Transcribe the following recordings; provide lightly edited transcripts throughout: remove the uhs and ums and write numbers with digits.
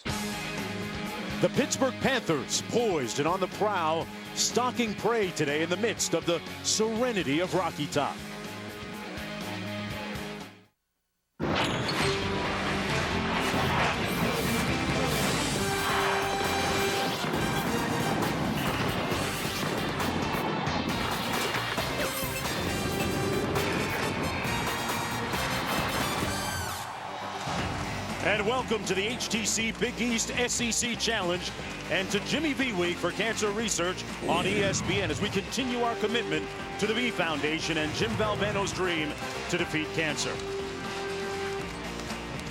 The Pittsburgh Panthers poised and on the prowl, stalking prey today in the midst of the serenity of Rocky Top. And welcome to the HTC Big East SEC Challenge and to Jimmy V Week for Cancer Research on ESPN as we continue our commitment to the V Foundation and Jim Valvano's dream to defeat cancer.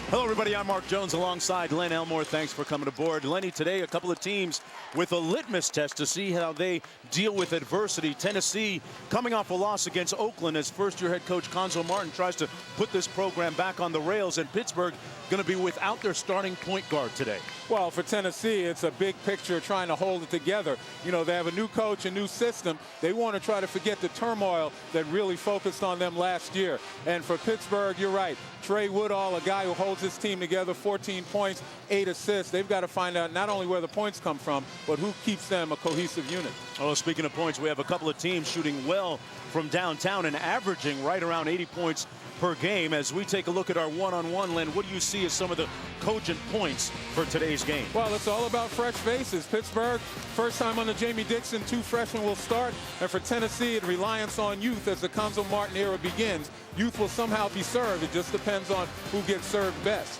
Hello, everybody. I'm Mark Jones alongside Len Elmore. Thanks for coming aboard. Lenny, today a couple of teams with a litmus test to see how they deal with adversity. Tennessee coming off a loss against Oakland as first-year head coach Cuonzo Martin tries to put this program back on the rails, and Pittsburgh going to be without their starting point guard today. Well, for Tennessee, it's a big picture trying to hold it together. You know, they have a new coach, a new system. They want to try to forget the turmoil that really focused on them last year. And for Pittsburgh, you're right. Trey Woodall, a guy who holds his team together, 14 points, 8 assists. They've got to find out not only where the points come from, but who keeps them a cohesive unit. Oh, speaking of points, we have a couple of teams shooting well from downtown and averaging right around 80 points per game. As we take a look at our one-on-one, Len, what do you see as some of the cogent points for today's game? Well, it's all about fresh faces. Pittsburgh, first time under Jamie Dixon, 2 freshmen will start. And for Tennessee, the reliance on youth as the Cuonzo Martin era begins. Youth will somehow be served. It just depends on who gets served best.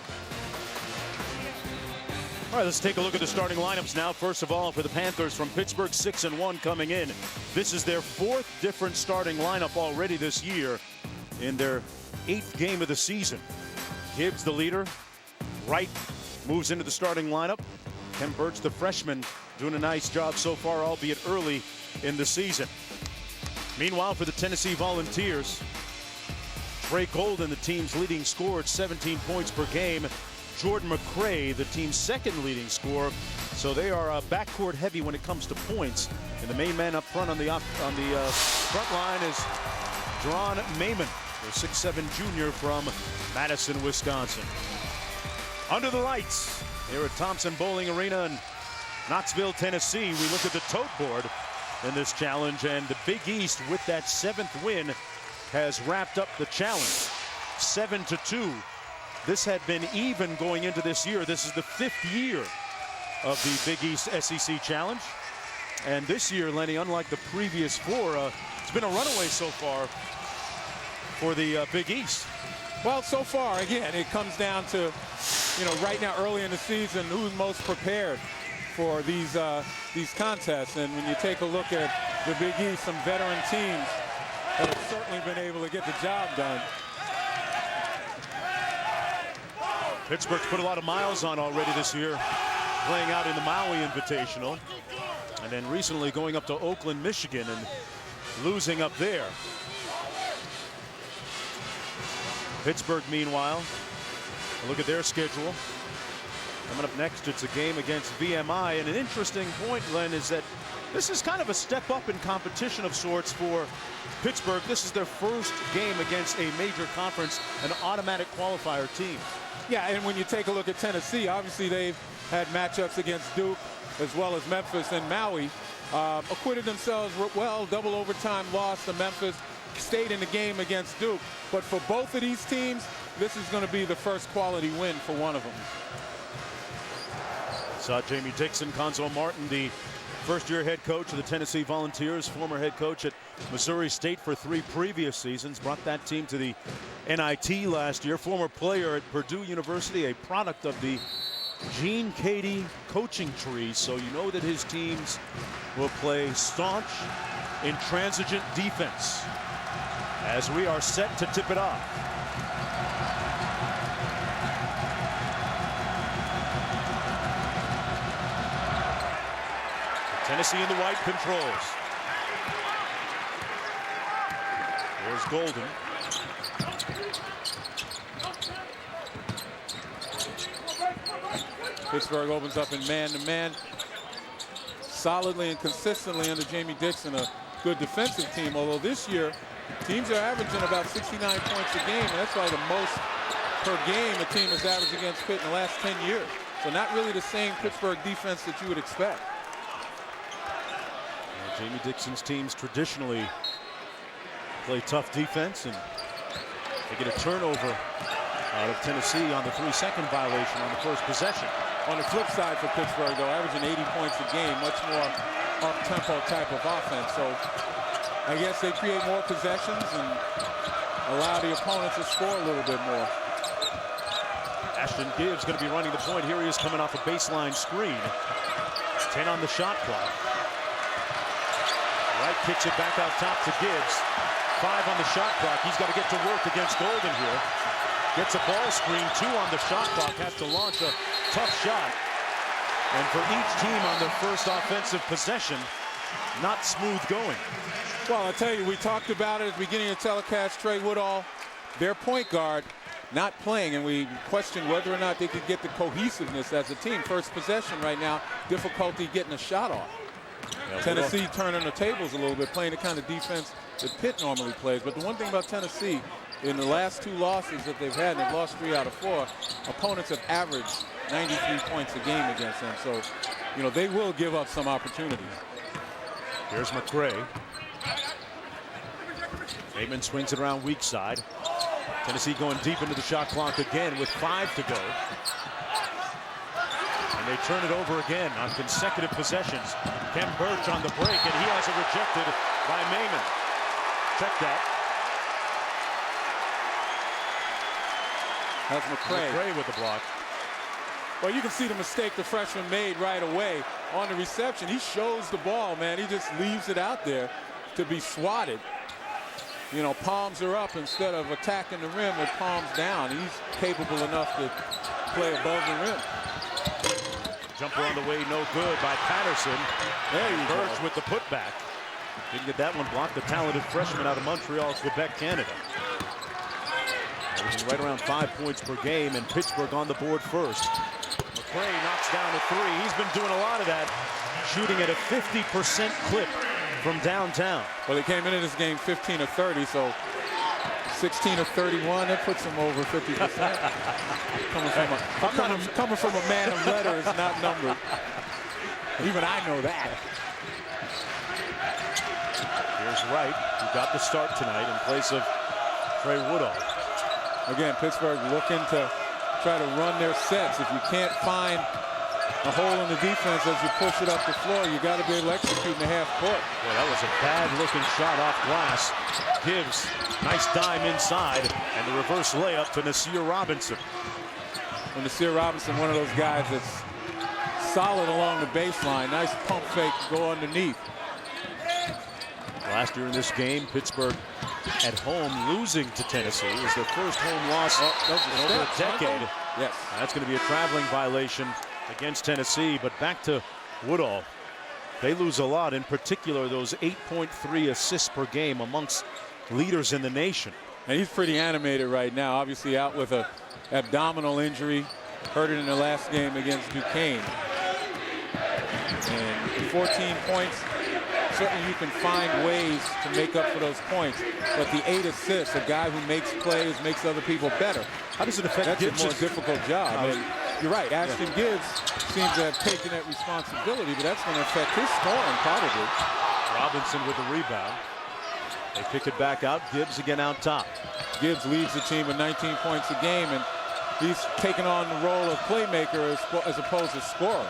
All right, let's take a look at the starting lineups now. First of all, for the Panthers from Pittsburgh, 6-1 coming in. This is their 4th different starting lineup already this year in their 8th game of the season. Gibbs, the leader. Wright moves into the starting lineup. Ken Birch, the freshman, doing a nice job so far, albeit early in the season. Meanwhile, for the Tennessee Volunteers, Trey Golden, the team's leading scorer at 17 points per game. Jordan McRae, the team's 2nd leading scorer. So they are backcourt heavy when it comes to points. And the main man up front on the front line is Dron Maiman, the 6'7" junior from Madison, Wisconsin. Under the lights here at Thompson Bowling Arena in Knoxville, Tennessee, we look at the tote board in this challenge, and the Big East with that 7th win has wrapped up the challenge 7-2. This had been even going into this year. This is the 5th year of the Big East SEC Challenge. And this year, Lenny, unlike the previous 4, it's been a runaway so far for the Big East. Well, so far, again, it comes down to, you know, right now, early in the season, who's most prepared for these contests. And when you take a look at the Big East, some veteran teams that have certainly been able to get the job done. Pittsburgh's put a lot of miles on already this year, playing out in the Maui Invitational, and then recently going up to Oakland, Michigan, and losing up there. Pittsburgh, meanwhile, look at their schedule. Coming up next, it's a game against VMI, and an interesting point, Len, is that this is kind of a step up in competition of sorts for Pittsburgh. This is their first game against a major conference, an automatic qualifier team. Yeah, and when you take a look at Tennessee, obviously they've had matchups against Duke as well as Memphis and Maui. Acquitted themselves well, double overtime loss to Memphis, stayed in the game against Duke. But for both of these teams, this is going to be the first quality win for one of them. Saw Jamie Dixon, Cuonzo Martin, the first-year head coach of the Tennessee Volunteers, former head coach at Missouri State for 3 previous seasons, brought that team to the NIT last year. Former player at Purdue University, a product of the Gene Cady coaching tree. So you know that his teams will play staunch, intransigent defense as we are set to tip it off. Tennessee in the white controls. There's Golden. Pittsburgh opens up in man-to-man. Solidly and consistently under Jamie Dixon, a good defensive team. Although this year, teams are averaging about 69 points a game. And that's probably the most per game a team has averaged against Pitt in the last 10 years. So not really the same Pittsburgh defense that you would expect. Well, Jamie Dixon's teams traditionally play tough defense, and they get a turnover out of Tennessee on the 3-second violation on the first possession. On the flip side for Pittsburgh, though, averaging 80 points a game, much more up-tempo type of offense. So I guess they create more possessions and allow the opponents to score a little bit more. Ashton Gibbs going to be running the point. Here he is coming off a baseline screen. 10 on the shot clock. Wright kicks it back out top to Gibbs. 5 on the shot clock. He's got to get to work against Golden here. Gets a ball screen. 2 on the shot clock. Has to launch a tough shot. And for each team on their first offensive possession, not smooth going. Well, I'll tell you, we talked about it at the beginning of the telecast. Trey Woodall, their point guard, not playing, and we questioned whether or not they could get the cohesiveness as a team. First possession right now, difficulty getting a shot off. Yeah, Tennessee turning the tables a little bit, playing the kind of defense that Pitt normally plays. But the one thing about Tennessee, in the last 2 losses that they've had, and they've lost 3 out of 4, opponents have averaged 93 points a game against them. So, you know, they will give up some opportunities. Here's McCray. Bateman swings it around weak side. Tennessee going deep into the shot clock again with 5 to go. And they turn it over again on consecutive possessions. Kem Birch on the break, and he has it rejected by Mayman. Check that. That's McCray. McCray with the block. Well, you can see the mistake the freshman made right away on the reception. He shows the ball, man. He just leaves it out there to be swatted. You know, palms are up instead of attacking the rim with palms down. He's capable enough to play above the rim. Jumper on the way, no good by Patterson. There you go. Birch with the putback. Didn't get that one blocked. The talented freshman out of Montreal, Quebec, Canada. Averaging right around 5 points per game, and Pittsburgh on the board first. McCray knocks down a 3. He's been doing a lot of that, shooting at a 50% clip from downtown. Well, they came into this game 15 of 30, so 16 of 31. That puts them over 50%. coming from a man of letters, not numbers. Even I know that. Here's Wright, who got the start tonight in place of Trey Woodall. Again, Pittsburgh looking to try to run their sets. If you can't find a hole in the defense as you push it up the floor, you got to be able to execute in the half court. Well, that was a bad-looking shot off glass. Gibbs, nice dime inside, and the reverse layup to Nasir Robinson. When Nasir Robinson, one of those guys that's solid along the baseline, nice pump fake, go underneath. Last year in this game, Pittsburgh at home losing to Tennessee. It was their first home loss in over a decade. Yes. That's going to be a traveling violation against Tennessee. But back to Woodall. They lose a lot, in particular those 8.3 assists per game amongst leaders in the nation. And he's pretty animated right now, obviously out with a abdominal injury, hurt it in the last game against Duquesne. And 14 points, certainly you can find ways to make up for those points. But the 8 assists, a guy who makes plays, makes other people better. How does it affect That's Gibbs? a more difficult job. And you're right, Ashton Gibbs seems to have taken that responsibility, but that's going to affect his scoring probably. Robinson with the rebound. They pick it back out. Gibbs again out top. Gibbs leads the team with 19 points a game, and he's taken on the role of playmaker as opposed to scorer.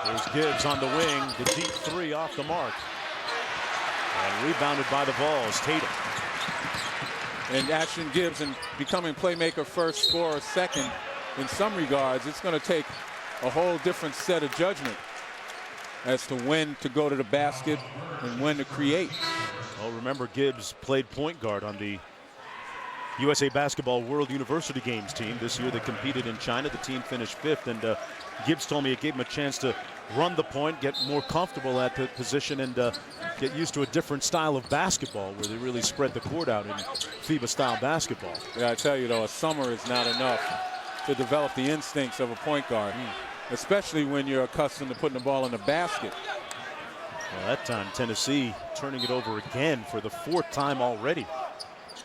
There's Gibbs on the wing. The deep 3 off the mark. And rebounded by the Vols. Tatum. And Ashton Gibbs, and becoming playmaker first, scorer second, in some regards, it's going to take a whole different set of judgment as to when to go to the basket and when to create. Well, remember, Gibbs played point guard on the USA Basketball World University Games team. This year they competed in China. The team finished 5th, and Gibbs told me it gave him a chance to run the point, get more comfortable at the position, and get used to a different style of basketball where they really spread the court out in FIBA-style basketball. Yeah, I tell you, though, a summer is not enough to develop the instincts of a point guard, especially when you're accustomed to putting the ball in the basket. Well, that time, Tennessee turning it over again for the 4th time already.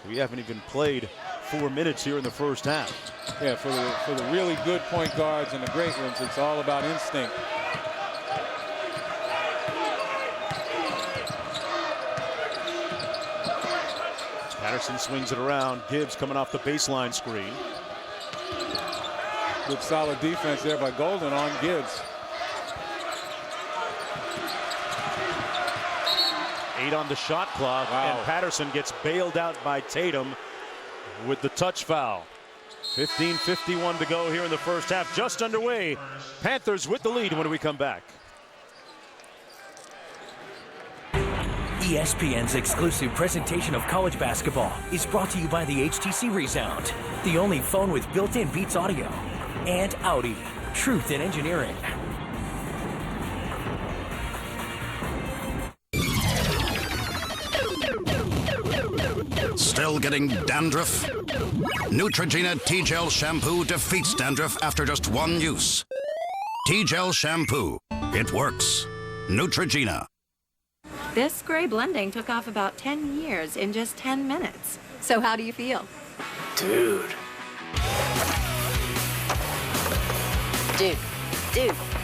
We haven't even played 4 minutes here in the first half. Yeah, for the really good point guards and the great ones, it's all about instinct. Patterson swings it around. Gibbs coming off the baseline screen. Good solid defense there by Golden on Gibbs. 8 on the shot clock, wow. And Patterson gets bailed out by Tatum with the touch foul. 15:51 to go here in the first half, just underway. Panthers with the lead when we come back. ESPN's exclusive presentation of college basketball is brought to you by the HTC Resound, the only phone with built-in Beats audio, and Audi, truth in engineering. Still getting dandruff? Neutrogena T-Gel Shampoo defeats dandruff after just one use. T-Gel Shampoo. It works. Neutrogena. This gray blending took off about 10 years in just 10 minutes. So how do you feel? Dude. Dude.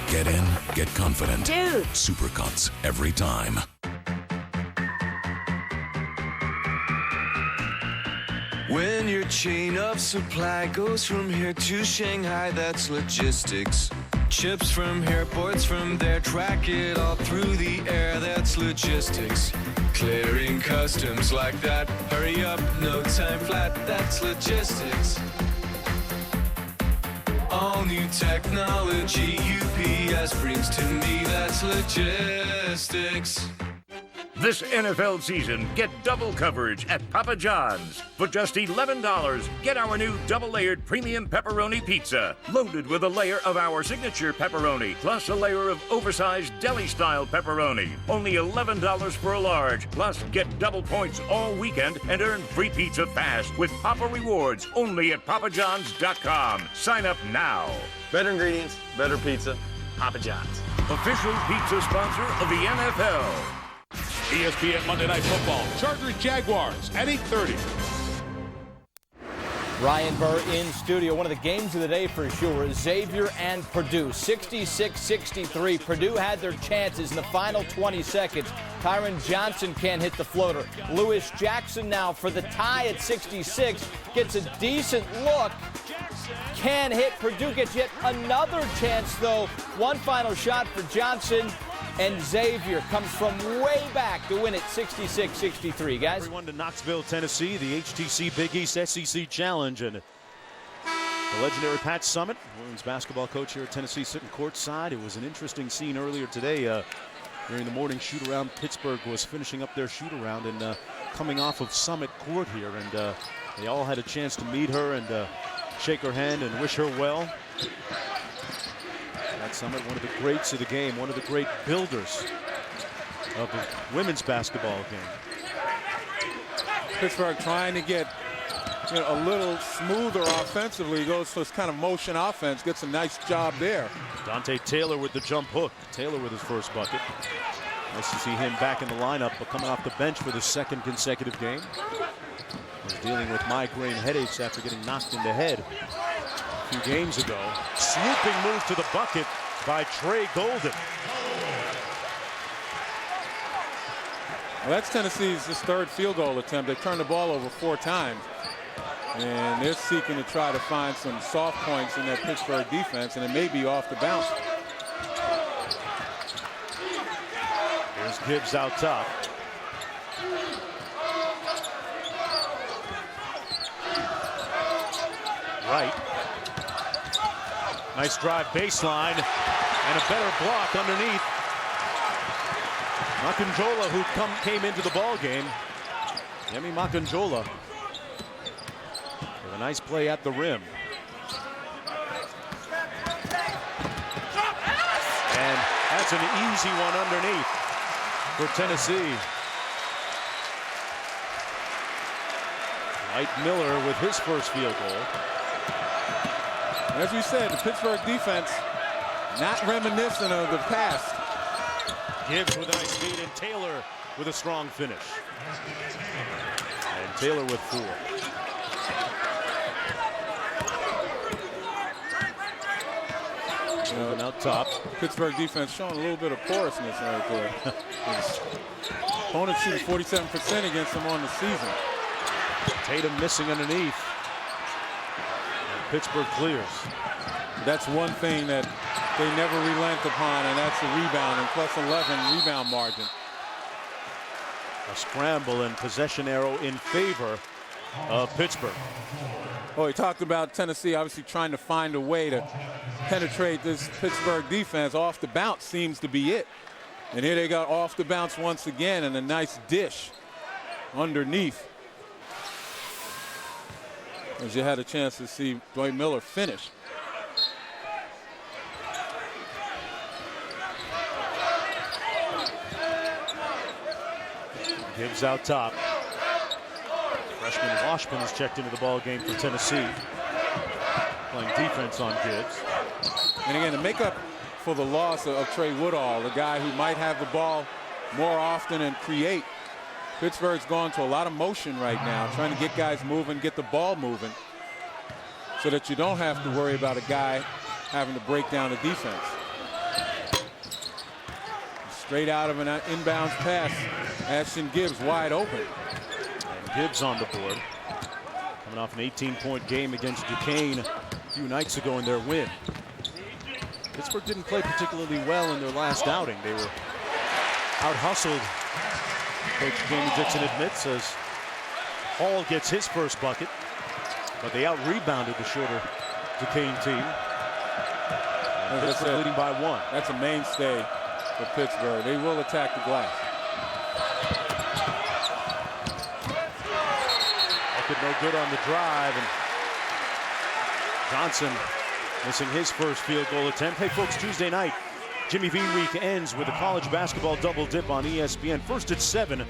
Get in, get confident. Dude. Supercuts every time. When your chain of supply goes from here to Shanghai, that's logistics. Ships from here, ports from there, track it all through the air, that's logistics. Clearing customs like that, hurry up, no time flat, that's logistics. All new technology UPS brings to me, that's logistics. This NFL season, get double coverage at Papa John's. For just $11, get our new double-layered premium pepperoni pizza, loaded with a layer of our signature pepperoni, plus a layer of oversized deli-style pepperoni. Only $11 for a large, plus get double points all weekend and earn free pizza fast with Papa Rewards, only at papajohns.com. Sign up now. Better ingredients, better pizza, Papa John's. Official pizza sponsor of the NFL. ESPN Monday Night Football. Chargers Jaguars at 8:30. Ryan Burr in studio. One of the games of the day for sure. Xavier and Purdue. 66-63. Purdue had their chances in the final 20 seconds. Tyron Johnson can't hit the floater. Lewis Jackson now for the tie at 66. Gets a decent look. Can hit. Purdue gets yet another chance, though. One final shot for Johnson. And Xavier comes from way back to win it 66-63, guys. Everyone to Knoxville, Tennessee, the HTC Big East SEC Challenge. And the legendary Pat Summitt, women's basketball coach here at Tennessee, sitting courtside. It was an interesting scene earlier today during the morning shoot-around. Pittsburgh was finishing up their shoot-around and coming off of Summit Court here. And they all had a chance to meet her and shake her hand and wish her well. Pat Summitt, one of the greats of the game, one of the great builders of the women's basketball game. Pittsburgh trying to get a little smoother offensively. Goes to this kind of motion offense. Gets a nice job there. Dante Taylor with the jump hook. Taylor with his first bucket. Nice to see him back in the lineup, but coming off the bench for the second consecutive game. He's dealing with migraine headaches after getting knocked in the head a few games ago. Swooping move to the bucket by Trey Golden. Well, that's Tennessee's third field goal attempt. They turned the ball over 4 times. And they're seeking to try to find some soft points in that Pittsburgh defense, and it may be off the bounce. Here's Gibbs out top. Right. Nice drive baseline and a better block underneath. Makanjola, who came into the ball game. Yemi Makanjola with a nice play at the rim. And that's an easy one underneath for Tennessee. White Miller with his first field goal. As we said, the Pittsburgh defense not reminiscent of the past. Gibbs with a nice feed and Taylor with a strong finish. And Taylor with 4. Moving out top. Pittsburgh defense showing a little bit of porousness right there. Opponents shooting 47% against them on the season. Tatum missing underneath. And Pittsburgh clears. That's one thing that they never relent upon, and that's the rebound and plus 11 rebound margin. A scramble and possession arrow in favor of Pittsburgh. Oh, he talked about Tennessee obviously trying to find a way to penetrate this Pittsburgh defense. Off the bounce seems to be it. And here they got off the bounce once again, and a nice dish underneath. As you had a chance to see Dwight Miller finish. Gibbs out top. Freshman Washburn has checked into the ball game for Tennessee. Playing defense on Gibbs. And again, to make up for the loss of Trey Woodall, the guy who might have the ball more often and create, Pittsburgh's gone to a lot of motion right now, trying to get guys moving, get the ball moving, so that you don't have to worry about a guy having to break down the defense. Straight out of an inbounds pass, Ashton Gibbs wide open. And Gibbs on the board. Coming off an 18-point game against Duquesne a few nights ago in their win. Pittsburgh didn't play particularly well in their last outing. They were out-hustled, Coach Jamie Dixon admits, as Hall gets his first bucket. But they out-rebounded the shorter Duquesne team. Pittsburgh leading by 1. That's a mainstay for Pittsburgh. They will attack the glass. Bucket no good on the drive, and Johnson missing his first field goal attempt. Hey folks, Tuesday night, Jimmy V Week ends with a college basketball double dip on ESPN. First at 7,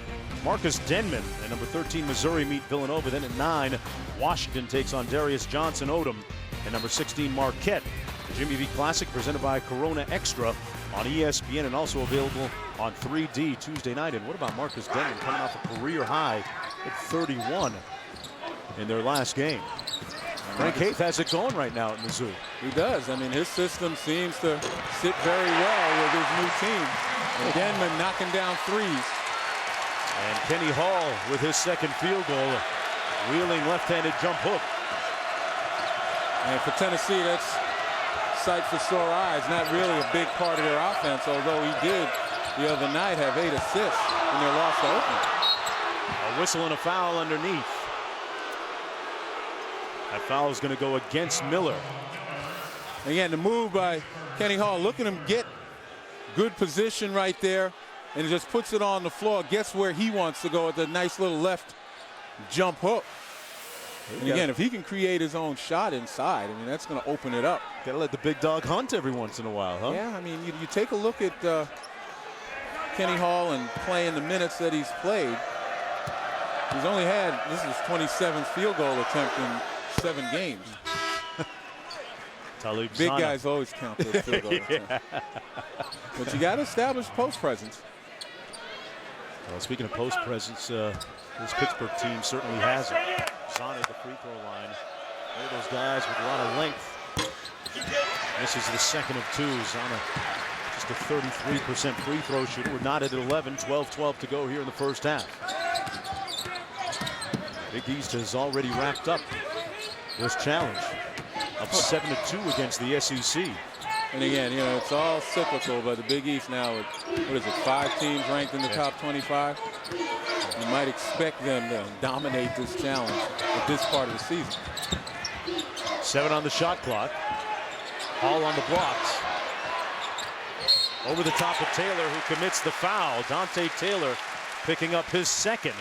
Marcus Denman and number 13 Missouri meet Villanova. Then at 9, Washington takes on Darius Johnson Odom and number 16 Marquette. The Jimmy V Classic presented by Corona Extra on ESPN and also available on 3D Tuesday night. And what about Marcus Denman coming off a career high at 31 in their last game? Frank Haith has it going right now at Mizzou. He does. I mean, his system seems to sit very well with his new team. And Denman knocking down threes. And Kenny Hall with his second field goal, wheeling left-handed jump hook. And for Tennessee, that's sight for sore eyes. Not really a big part of their offense, although he did the other night have 8 assists in their loss to Oakland. A whistle and a foul underneath. That foul is going to go against Miller. Again, the move by Kenny Hall. Look at him get good position right there and just puts it on the floor. Gets where he wants to go with a nice little left jump hook. And again, if he can create his own shot inside, I mean, that's going to open it up. Got to let the big dog hunt every once in a while, huh? Yeah, I mean, you take a look at Kenny Hall and playing the minutes that he's played. He's only had, this is his 27th field goal attempt in 7 games. Big guys always count those field goal attempts. But you got to establish post presence. Well, speaking of post presence, this Pittsburgh team certainly has it. Zana at the free throw line. One of those guys with a lot of length. Misses the second of 2. Zana just a 33% free throw shooter. We're not at 11. 12-12 to go here in the first half. Big East has already wrapped up this challenge. Up 7-2 against the SEC. And again, you know, it's all cyclical, but the Big East now, what is it, 5 teams ranked in the top 25? You might expect them to dominate this challenge at this part of the season. 7 on the shot clock. Hall on the blocks. Over the top of Taylor, who commits the foul. Dante Taylor picking up his second.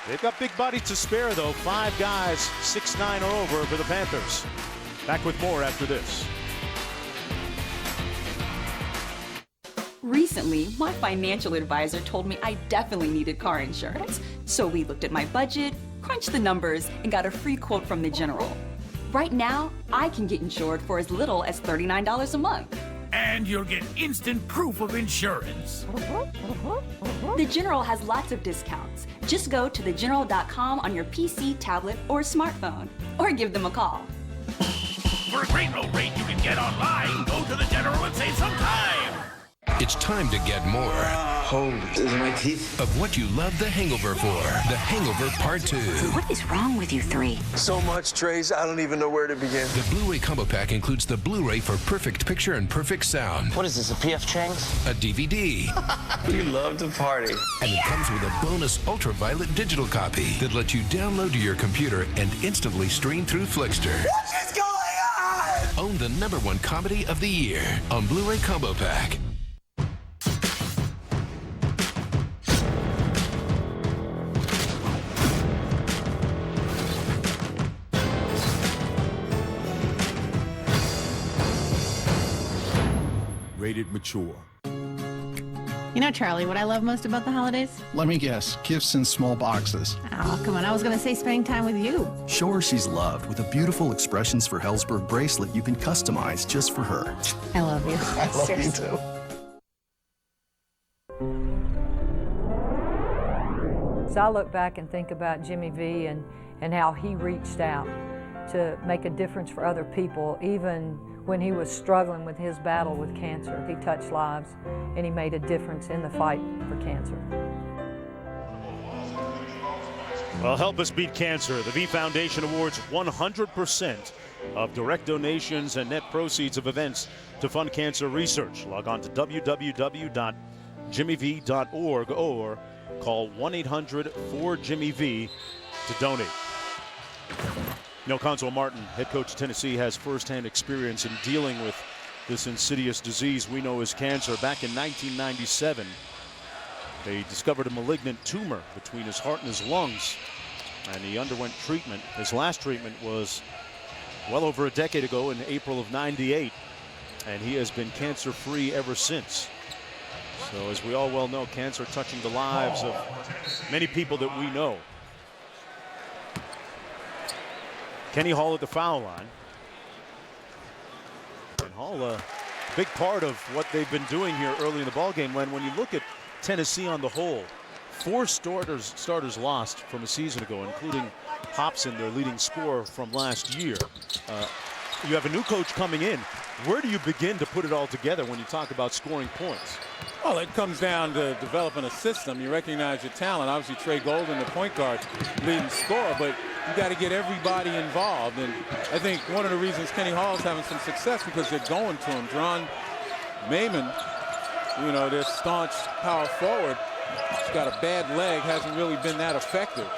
They've got big bodies to spare, though. 5 guys, 6'9" or over for the Panthers. Back with more after this. Recently, my financial advisor told me I definitely needed car insurance. So we looked at my budget, crunched the numbers, and got a free quote from the General. Right now, I can get insured for as little as $39 a month. And you'll get instant proof of insurance. The General has lots of discounts. Just go to thegeneral.com on your PC, tablet, or smartphone, or give them a call. For a great low rate you can get online, go to thegeneral.com. It's time to get more. Holy, those are my teeth. Of what you love The Hangover for. The Hangover Part 2. What is wrong with you three? So much, Trace, I don't even know where to begin. The Blu-ray combo pack includes the Blu-ray for perfect picture and perfect sound. What is this, a P.F. Chang's? A DVD. You love to party. And it comes with a bonus ultraviolet digital copy that lets you download to your computer and instantly stream through Flickster. What is going on? Own the #1 comedy of the year on Blu-ray combo pack. Rated mature. You know, Charlie, what I love most about the holidays? Let me guess, gifts in small boxes. Oh, come on, I was going to say spending time with you. Show her she's loved with a beautiful Expressions for Hellsberg bracelet you can customize just for her. I love you. I love you too. So I look back and think about Jimmy V and how he reached out to make a difference for other people, even when he was struggling with his battle with cancer. He touched lives and he made a difference in the fight for cancer. Well, help us beat cancer. The V Foundation awards 100% of direct donations and net proceeds of events to fund cancer research. Log on to www.jimmyv.org or call 1-800-4JIMMY-V to donate. You know, Consul Martin, head coach of Tennessee, has firsthand experience in dealing with this insidious disease we know as cancer. Back in 1997, they discovered a malignant tumor between his heart and his lungs, and he underwent treatment. His last treatment was well over a decade ago in April of '98, and he has been cancer-free ever since. So as we all well know, cancer touching the lives of many people that we know. Kenny Hall at the foul line. And Hall, a big part of what they've been doing here early in the ballgame. When you look at Tennessee on the whole, 4 starters lost from a season ago, including Hobson, their leading scorer from last year. You have a new coach coming in. Where do you begin to put it all together when you talk about scoring points? Well, it comes down to developing a system. You recognize your talent. Obviously, Trey Golden, the point guard, leading scorer, but you got to get everybody involved. And I think one of the reasons Kenny Hall is having some success because they're going to him. John Mayman, you know, their staunch power forward, he's got a bad leg, hasn't really been that effective.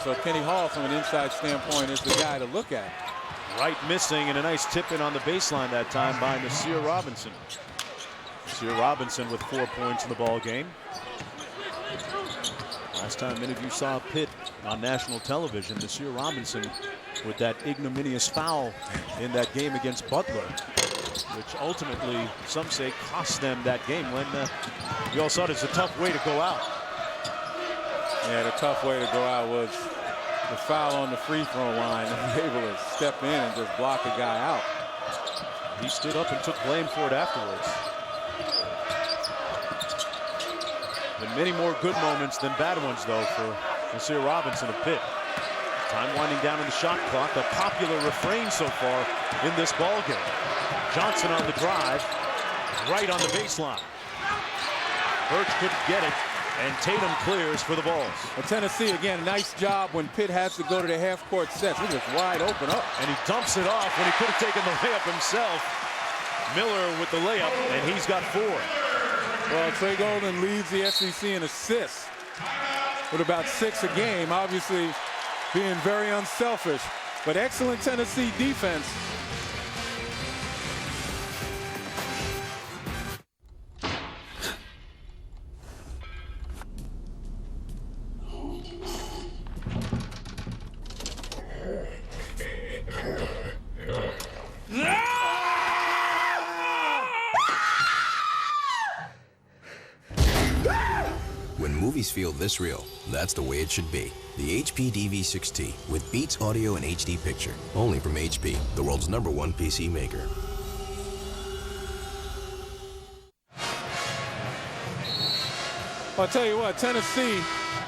So Kenny Hall, from an inside standpoint, is the guy to look at. Wright missing, and a nice tip in on the baseline that time by Nasir Robinson. Nasir Robinson with 4 points in the ball game. Last time many of you saw Pitt on national television, Nasir Robinson with that ignominious foul in that game against Butler, which ultimately, some say, cost them that game when you all saw it as a tough way to go out. Yeah, the tough way to go out was the foul on the free throw line and be able to step in and just block a guy out. He stood up and took blame for it afterwards. Been many more good moments than bad ones, though, for Nasir Robinson of Pitt. Time winding down in the shot clock, a popular refrain so far in this ball game. Johnson on the drive, right on the baseline. Birch couldn't get it, and Tatum clears for the Vols. Well, Tennessee, again, nice job when Pitt has to go to the half-court sets. Look at this wide open up. And he dumps it off when he could have taken the layup himself. Miller with the layup, and he's got 4. Well, Trey Golden leads the SEC in assists with about 6 a game, obviously being very unselfish, but excellent Tennessee defense. When movies feel this real, that's the way it should be. The HP DV6T with Beats Audio and HD Picture. Only from HP, the world's #1 PC maker. I'll tell you what, Tennessee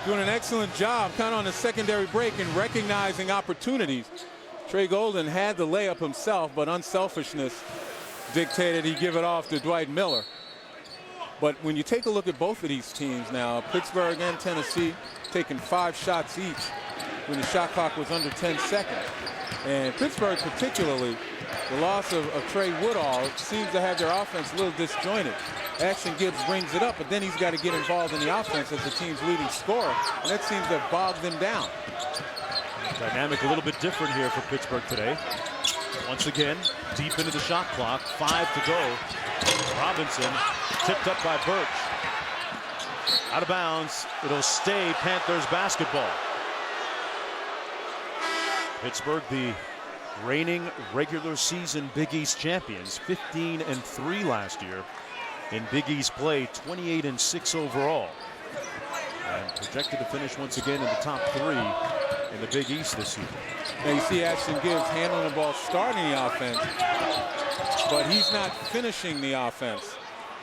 doing an excellent job kind of on the secondary break and recognizing opportunities. Trey Golden had the layup himself, but unselfishness dictated he give it off to Dwight Miller. But when you take a look at both of these teams now, Pittsburgh and Tennessee taking 5 shots each when the shot clock was under 10 seconds. And Pittsburgh particularly, the loss of Trey Woodall seems to have their offense a little disjointed. Ashton Gibbs brings it up, but then he's got to get involved in the offense as the team's leading scorer, and that seems to have bogged them down. Dynamic a little bit different here for Pittsburgh today. Once again, deep into the shot clock, 5 to go. Robinson tipped up by Birch. Out of bounds. It'll stay Panthers basketball. Pittsburgh, the reigning regular season Big East champions, 15-3 last year in Big East play, 28-6 overall. And projected to finish once again in the top 3 in the Big East this season. Now you see Ashton Gibbs handling the ball, starting the offense, but he's not finishing the offense,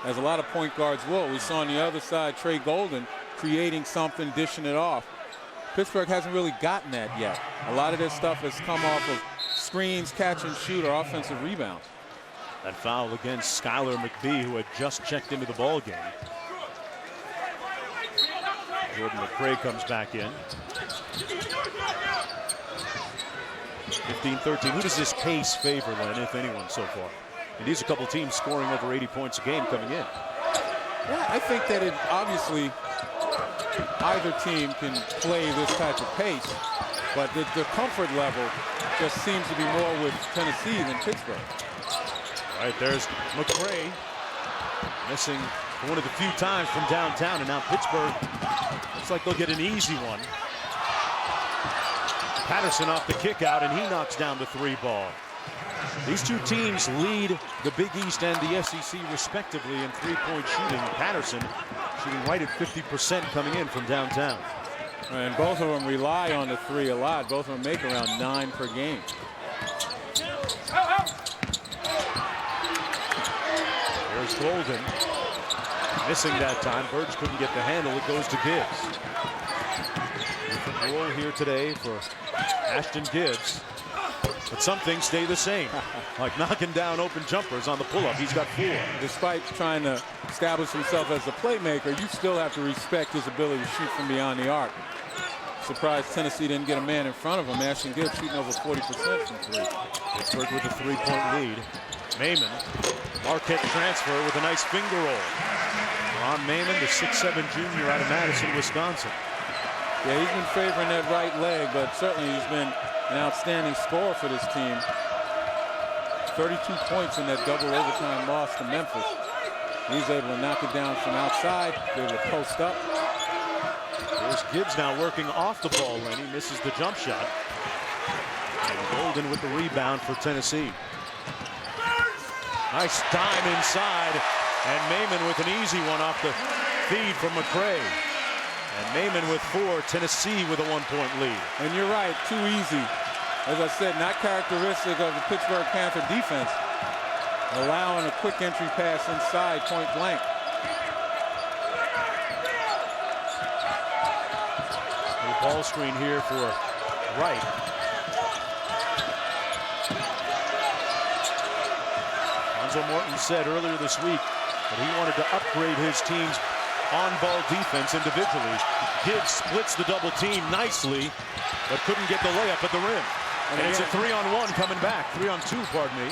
as a lot of point guards will. We saw on the other side Trey Golden creating something, dishing it off. Pittsburgh hasn't really gotten that yet. A lot of this stuff has come off of screens, catch and shoot, or offensive rebounds. That foul against Skylar McBee, who had just checked into the ball game. Jordan McCray comes back in. 15-13. Who does this pace favor, Len, if anyone, so far? And these are a couple teams scoring over 80 points a game coming in. Yeah, I think that it obviously either team can play this type of pace, but the comfort level just seems to be more with Tennessee than Pittsburgh. All right, there's McCray missing for one of the few times from downtown, and now Pittsburgh looks like they'll get an easy one. Patterson off the kick out, and he knocks down the 3 ball. These two teams lead the Big East and the SEC respectively in 3-point shooting. Patterson shooting right at 50% coming in from downtown. And both of them rely on the 3 a lot. Both of them make around 9 per game. Here's Golden. Missing that time. Birch couldn't get the handle. It goes to Gibbs. Different role here today for Ashton Gibbs. But some things stay the same, like knocking down open jumpers on the pull-up. He's got 4. Despite trying to establish himself as a playmaker, you still have to respect his ability to shoot from beyond the arc. Surprised Tennessee didn't get a man in front of him. Ashton Gibbs shooting over 40% from 3. Pittsburgh with a 3-point lead. Maimon, Marquette transfer with a nice finger roll. Ron Maimon, the 6'7" junior out of Madison, Wisconsin. Yeah, he's been favoring that right leg, but certainly he's been an outstanding scorer for this team. 32 points in that double overtime loss to Memphis. He's able to knock it down from outside, able to post up. There's Gibbs now working off the ball lane. He misses the jump shot. And Golden with the rebound for Tennessee. Nice dime inside, and Maimon with an easy one off the feed from McCray. And Maimon with 4, Tennessee with a 1-point lead. And you're right, too easy. As I said, not characteristic of the Pittsburgh Panther defense. Allowing a quick entry pass inside, point blank. The ball screen here for Wright. Lonzo Morton said earlier this week that he wanted to upgrade his team's on-ball defense individually. Gibbs splits the double team nicely, but couldn't get the layup at the rim. And it's a 3-on-1 coming back. 3-on-2, pardon me.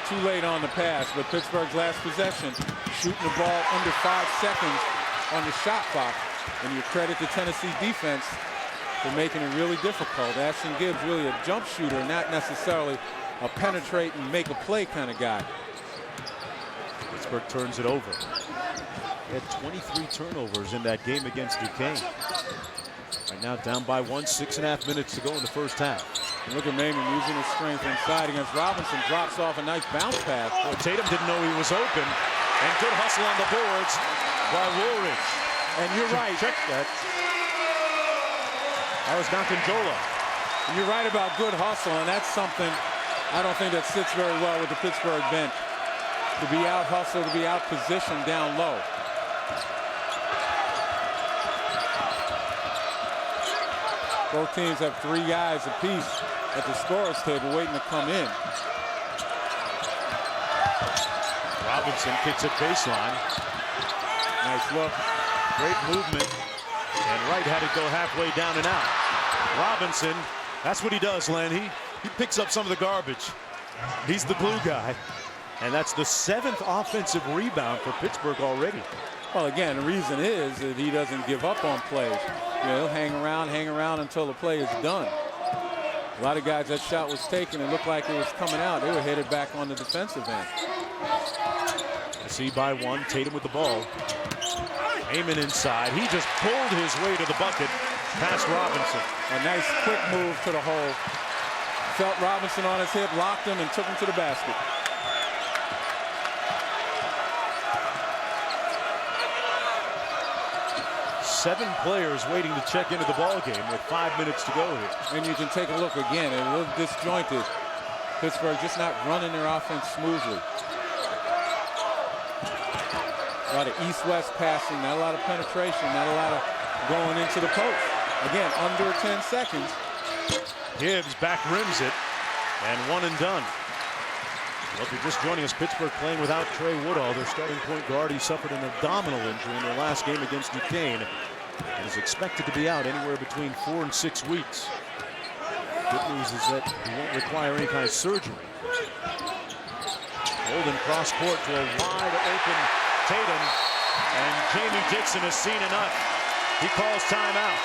Too late on the pass, but Pittsburgh's last possession, shooting the ball under 5 seconds on the shot clock. And you credit the Tennessee defense for making it really difficult. Ashton Gibbs really a jump shooter, not necessarily a penetrate and make a play kind of guy. Pittsburgh turns it over. They had 23 turnovers in that game against Duquesne. Right now down by 1, 6.5 minutes to go in the first half. And look at Maimon using his strength inside against Robinson. Drops off a nice bounce pass. Well, Tatum didn't know he was open. And good hustle on the boards by Woolridge. And you're right. Check that. That was Nakanjola. And you're right about good hustle, and that's something I don't think that sits very well with the Pittsburgh bench. To be out hustled, to be out positioned down low. Both teams have 3 guys apiece at the scorer's table waiting to come in. Robinson kicks it baseline. Nice look. Great movement. And Wright had it go halfway down and out. Robinson, that's what he does, Len. He picks up some of the garbage. He's the glue guy. And that's the 7th offensive rebound for Pittsburgh already. Well, again, the reason is that he doesn't give up on plays. You know, he'll hang around until the play is done. A lot of guys, that shot was taken. It looked like it was coming out. They were headed back on the defensive end. I see by one, Tatum with the ball. Heyman inside. He just pulled his way to the bucket past Robinson. A nice quick move to the hole. Felt Robinson on his hip, locked him, and took him to the basket. Seven players waiting to check into the ball game with 5 minutes to go here. And you can take a look again. It looked disjointed. Pittsburgh just not running their offense smoothly. A lot of east-west passing, not a lot of penetration, not a lot of going into the post. Again, under 10 seconds. Gibbs back rims it, and one and done. Well, if you're just joining us, Pittsburgh playing without Trey Woodall, their starting point guard. He suffered an abdominal injury in their last game against Duquesne and is expected to be out anywhere between 4 and 6 weeks. Good news is that he won't require any kind of surgery. Holden cross court to a wide open Tatum, and Jamie Dixon has seen enough. He calls timeout.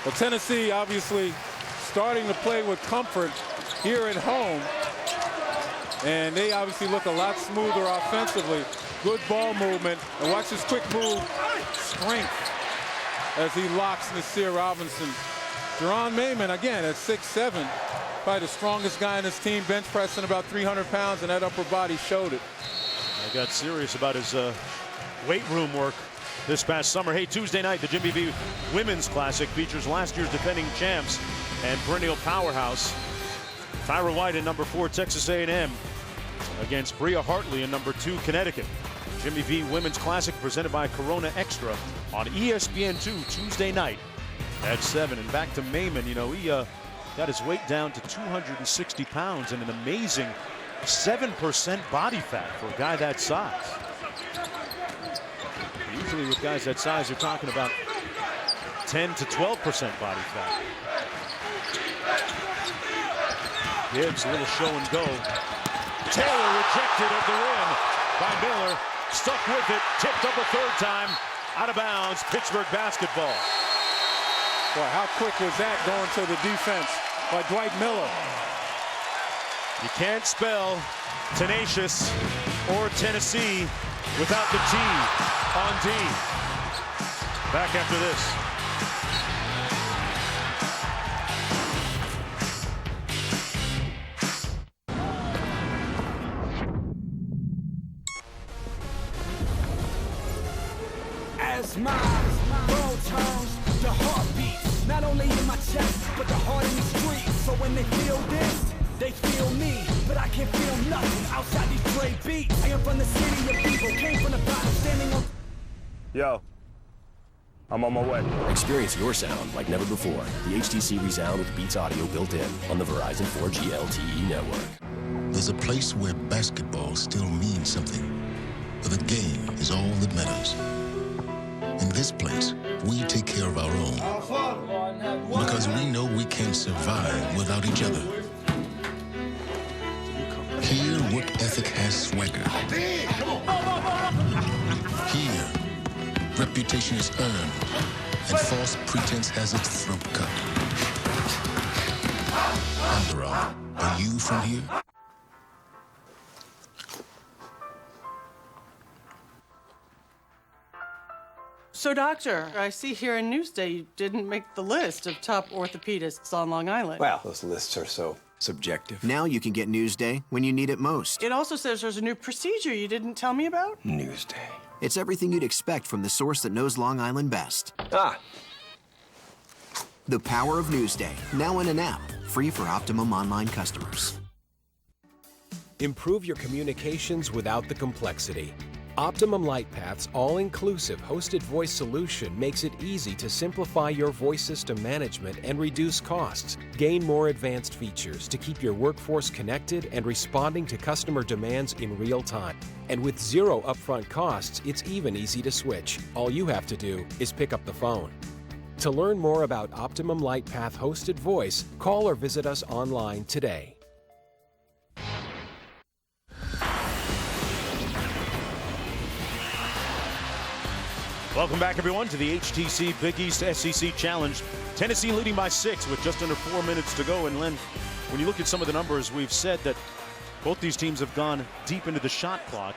Well, Tennessee obviously starting to play with comfort here at home. And they obviously look a lot smoother offensively. Good ball movement. And watch this quick move. Strength as he locks Nasir Robinson. Jerron Mayman, again, at 6'7", probably the strongest guy in his team, bench pressing about 300 pounds, and that upper body showed it. I got serious about his weight room work this past summer. Hey, Tuesday night, the Jimmy V Women's Classic features last year's defending champs and perennial powerhouse Tyra White in number 4 Texas A&M against Bria Hartley in number 2 Connecticut. Jimmy V Women's Classic presented by Corona Extra on ESPN2 Tuesday night at 7. And back to Mayman, you know, he got his weight down to 260 pounds and an amazing 7% body fat for a guy that size. Usually with guys that size, you're talking about 10 to 12% body fat. Gibbs, a little show and go. Taylor rejected at the rim by Miller. Stuck with it, tipped up a third time. Out of bounds, Pittsburgh basketball. Boy, how quick was that going to the defense by Dwight Miller? You can't spell tenacious or Tennessee without the T on D. Back after this. As my world turns, the heartbeat, not only in my chest, but the heart in the street. So when they feel this, they feel me, but I can't feel nothing outside these Dre beats. I am from the city of people, came from the bottom, standing on. Yo, I'm on my way. Experience your sound like never before. The HTC Resound with Beats Audio built in on the Verizon 4G LTE network. There's a place where basketball still means something, where the game is all that matters. In this place, we take care of our own, because we know we can't survive without each other. Here, work ethic has swagger. Here, reputation is earned, and false pretense has its throat cut. Under Armour, are you from here? So, doctor, I see here in Newsday you didn't make the list of top orthopedists on Long Island. Well, those lists are so subjective. Now you can get Newsday when you need it most. It also says there's a new procedure you didn't tell me about. Newsday. It's everything you'd expect from the source that knows Long Island best. Ah. The power of Newsday, now in an app, free for Optimum online customers. Improve your communications without the complexity. Optimum Lightpath's all-inclusive hosted voice solution makes it easy to simplify your voice system management and reduce costs. Gain more advanced features to keep your workforce connected and responding to customer demands in real time. And with zero upfront costs, it's even easy to switch. All you have to do is pick up the phone. To learn more about Optimum Lightpath hosted voice, call or visit us online today. Welcome back, everyone, to the HTC Big East SEC Challenge. Tennessee leading by 6 with just under 4 minutes to go. And Len, when you look at some of the numbers, we've said that both these teams have gone deep into the shot clock.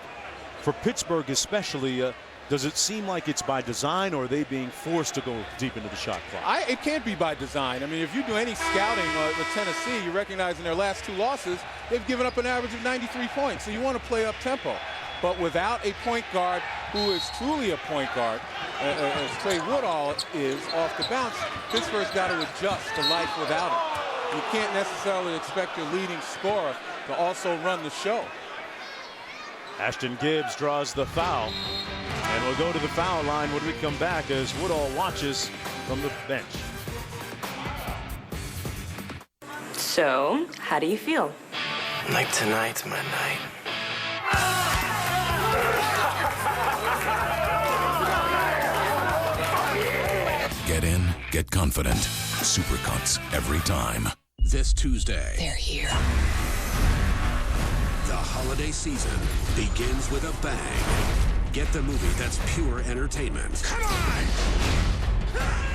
For Pittsburgh especially, does it seem like it's by design, or are they being forced to go deep into the shot clock? It can't be by design. I mean, if you do any scouting with Tennessee, you recognize in their last 2 losses, they've given up an average of 93 points. So you want to play up tempo. But without a point guard who is truly a point guard, as Trey Woodall is off the bounce, Pittsburgh's got to adjust to life without him. You can't necessarily expect your leading scorer to also run the show. Ashton Gibbs draws the foul. And we'll go to the foul line when we come back as Woodall watches from the bench. So, how do you feel? Like tonight's my night. Get in, get confident. Supercuts every time. This Tuesday. They're here. The holiday season begins with a bang. Get the movie that's pure entertainment. Come on!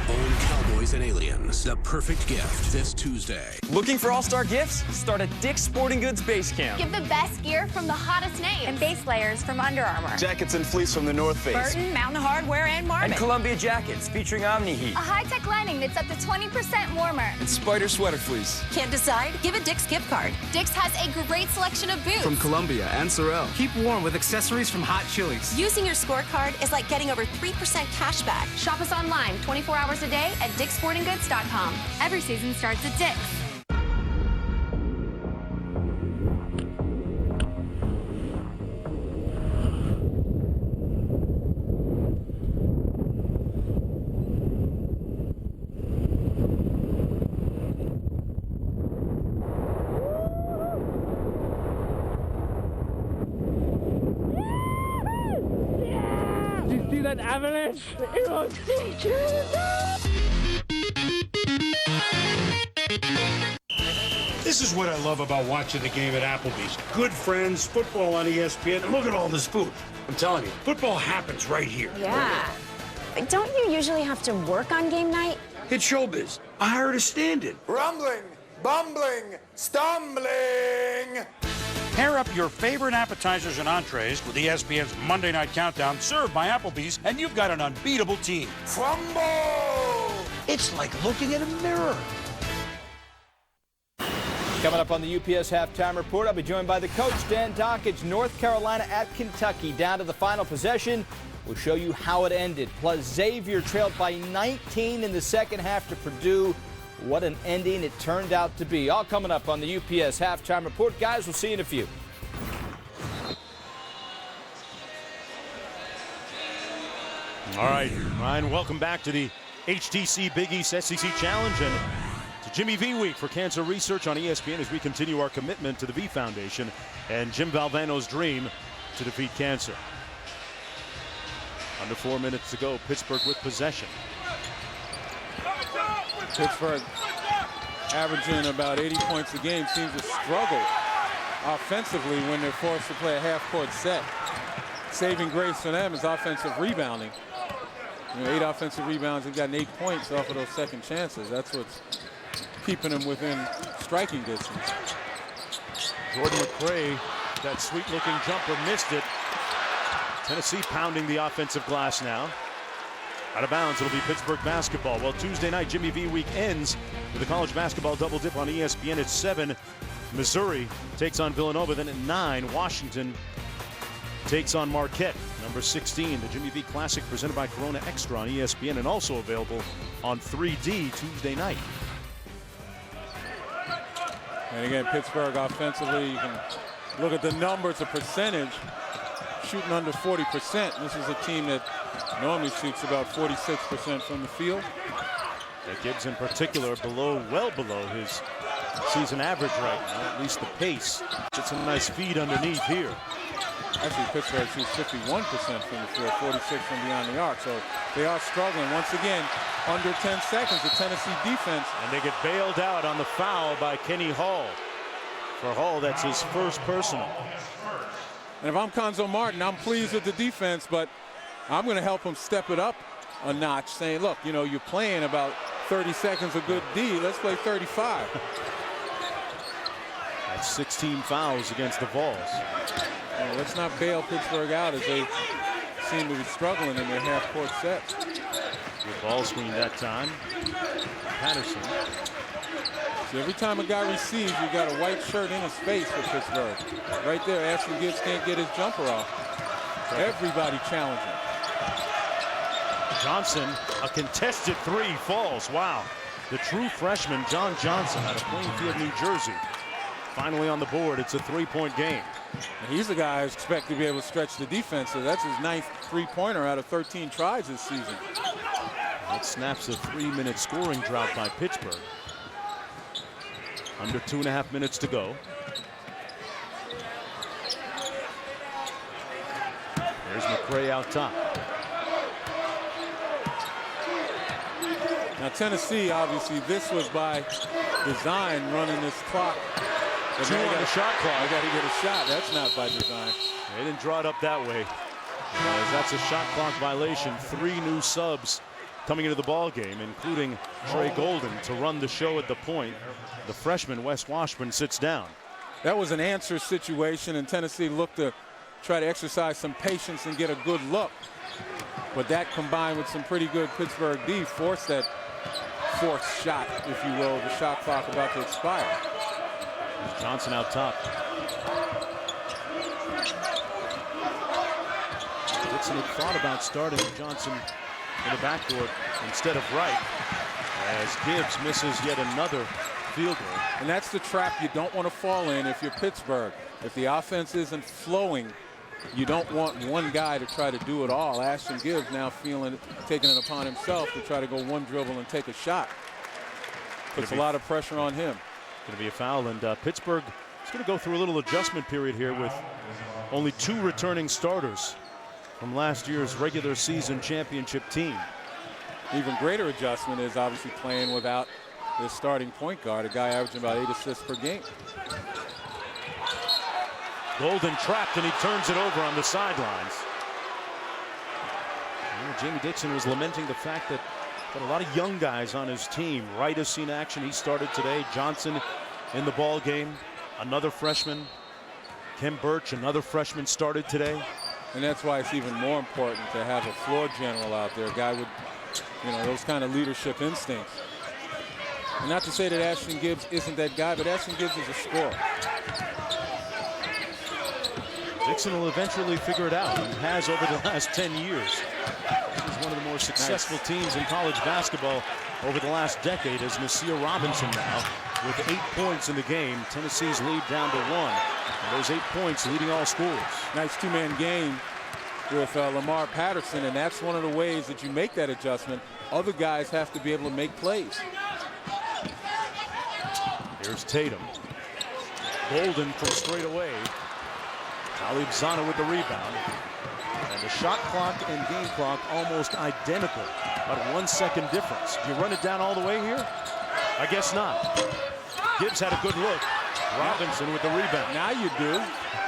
Own Cowboys and Aliens, the perfect gift this Tuesday. Looking for all-star gifts? Start at Dick's Sporting Goods Base Camp. Get the best gear from the hottest names. And base layers from Under Armour. Jackets and fleece from the North Face. Burton, Mountain Hardwear, and Marmot. And Columbia jackets featuring Omni Heat. A high-tech lining that's up to 20% warmer. And Spider sweater fleece. Can't decide? Give a Dick's gift card. Dick's has a great selection of boots. From Columbia and Sorel. Keep warm with accessories from Hot Chili's. Using your scorecard is like getting over 3% cash back. Shop us online 24 hours a day at Dick'sSportingGoods.com. Every season starts at Dick's. Did you see that avalanche? It was This is what I love about watching the game at Applebee's. Good friends, football on ESPN, and look at all this food. I'm telling you, football happens right here. Yeah. Don't you usually have to work on game night? It's showbiz. I hired a stand-in. Rumbling, bumbling, stumbling. Pair up your favorite appetizers and entrees with ESPN's Monday Night Countdown, served by Applebee's, and you've got an unbeatable team. Crumble! It's like looking at a mirror. Coming up on the UPS Halftime Report, I'll be joined by the coach, Dan Dockage. North Carolina at Kentucky, down to the final possession. We'll show you how it ended. Plus, Xavier trailed by 19 in the second half to Purdue. What an ending it turned out to be. All coming up on the UPS Halftime Report. Guys, we'll see you in a few. All right, Ryan, welcome back to the HTC Big East SEC Challenge and to Jimmy V Week for Cancer Research on ESPN as we continue our commitment to the V Foundation and Jim Valvano's dream to defeat cancer. Under 4 minutes to go, Pittsburgh with possession. Pittsburgh averaging about 80 points a game seems to struggle offensively when they're forced to play a half-court set. Saving grace for them is offensive rebounding. 8 offensive rebounds. They've gotten 8 points off of those second chances. That's what's keeping them within striking distance. Jordan McRae, that sweet-looking jumper, missed it. Tennessee pounding the offensive glass now. Out of bounds, it'll be Pittsburgh basketball. Well, Tuesday night, Jimmy V Week ends with a college basketball double dip on ESPN at 7. Missouri takes on Villanova. Then at 9, Washington takes on Marquette. Number 16, the Jimmy V Classic presented by Corona Extra on ESPN and also available on 3D Tuesday night. And again, Pittsburgh offensively, you can look at the numbers, the percentage shooting under 40%. This is a team that normally shoots about 46% from the field. Gibbs in particular well below his season average right now, at least the pace. Gets a nice feed underneath here. Actually, Pittsburgh shoots 51% from the field, 46 from beyond the arc. So they are struggling once again. Under 10 seconds, the Tennessee defense. And they get bailed out on the foul by Kenny Hall. For Hall, that's his first personal. And if I'm Konzo Martin, I'm pleased with the defense, but I'm going to help him step it up a notch, saying, look, you know, you're playing about 30 seconds of good D. Let's play 35. That's 16 fouls against the Vols. Well, let's not bail Pittsburgh out as they seem to be struggling in their half-court sets. Good ball screen that time. Patterson. So every time a guy receives, you got a white shirt in his face for Pittsburgh. Right there, Ashton Gibbs can't get his jumper off. Everybody challenging. Johnson, a contested three, falls. Wow. The true freshman, John Johnson, out of Plainfield, New Jersey. Finally on the board. It's a three-point game. And he's the guy I expect to be able to stretch the defense. So that's his 9th three-pointer out of 13 tries this season. That snaps a 3-minute scoring drought by Pittsburgh. Under 2.5 minutes to go. There's McRae out top. Now Tennessee, obviously, this was by design, running this clock. But 2 on the shot clock. I got to get a shot. That's not by design. They didn't draw it up that way. That's a shot clock violation. 3 new subs coming into the ball game, including Trey Golden to run the show at the point. The freshman, Wes Washburn, sits down. That was an answer situation, and Tennessee looked to try to exercise some patience and get a good look. But that combined with some pretty good Pittsburgh D forced that fourth shot, if you will, the shot clock about to expire. There's Johnson out top. Dixon had thought about starting Johnson in the backcourt instead of Wright, as Gibbs misses yet another field goal. And that's the trap you don't want to fall in if you're Pittsburgh. If the offense isn't flowing, you don't want one guy to try to do it all. Ashton Gibbs now taking it upon himself to try to go one dribble and take a shot. Puts a lot of pressure on him. Going to be a foul, and Pittsburgh is going to go through a little adjustment period here with only 2 returning starters from last year's regular season championship team. Even greater adjustment is obviously playing without this starting point guard, a guy averaging about 8 assists per game. Golden trapped, and he turns it over on the sidelines. Jamie Dixon was lamenting the fact that got a lot of young guys on his team. Wright has seen action. He started today. Johnson in the ball game. Another freshman. Kem Birch, another freshman, started today. And that's why it's even more important to have a floor general out there, a guy with, you know, those kind of leadership instincts. And not to say that Ashton Gibbs isn't that guy, but Ashton Gibbs is a scorer. Dixon will eventually figure it out, and has over the last 10 years. He's one of the more successful teams in college basketball over the last decade, as Nasir Robinson now with 8 points in the game. Tennessee's lead down to 1. And those 8 points leading all scores. Nice two-man game with Lamar Patterson, and that's one of the ways that you make that adjustment. Other guys have to be able to make plays. Here's Tatum. Golden from straight away. Talib Zana with the rebound. And the shot clock and game clock almost identical. About 1 second difference. You run it down all the way here? I guess not. Gibbs had a good look. Robinson with the rebound. Now you do.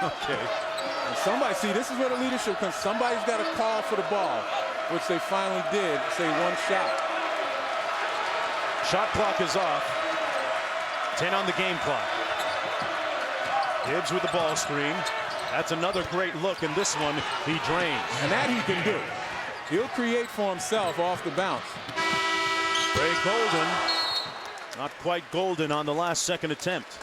Okay. And somebody, see, this is where the leadership comes. Somebody's got to call for the ball, which they finally did, say 1 shot. Shot clock is off. 10 on the game clock. Gibbs with the ball screen. That's another great look, and this one he drains. And that he can do. He'll create for himself off the bounce. Ray Golden, not quite golden on the last second attempt,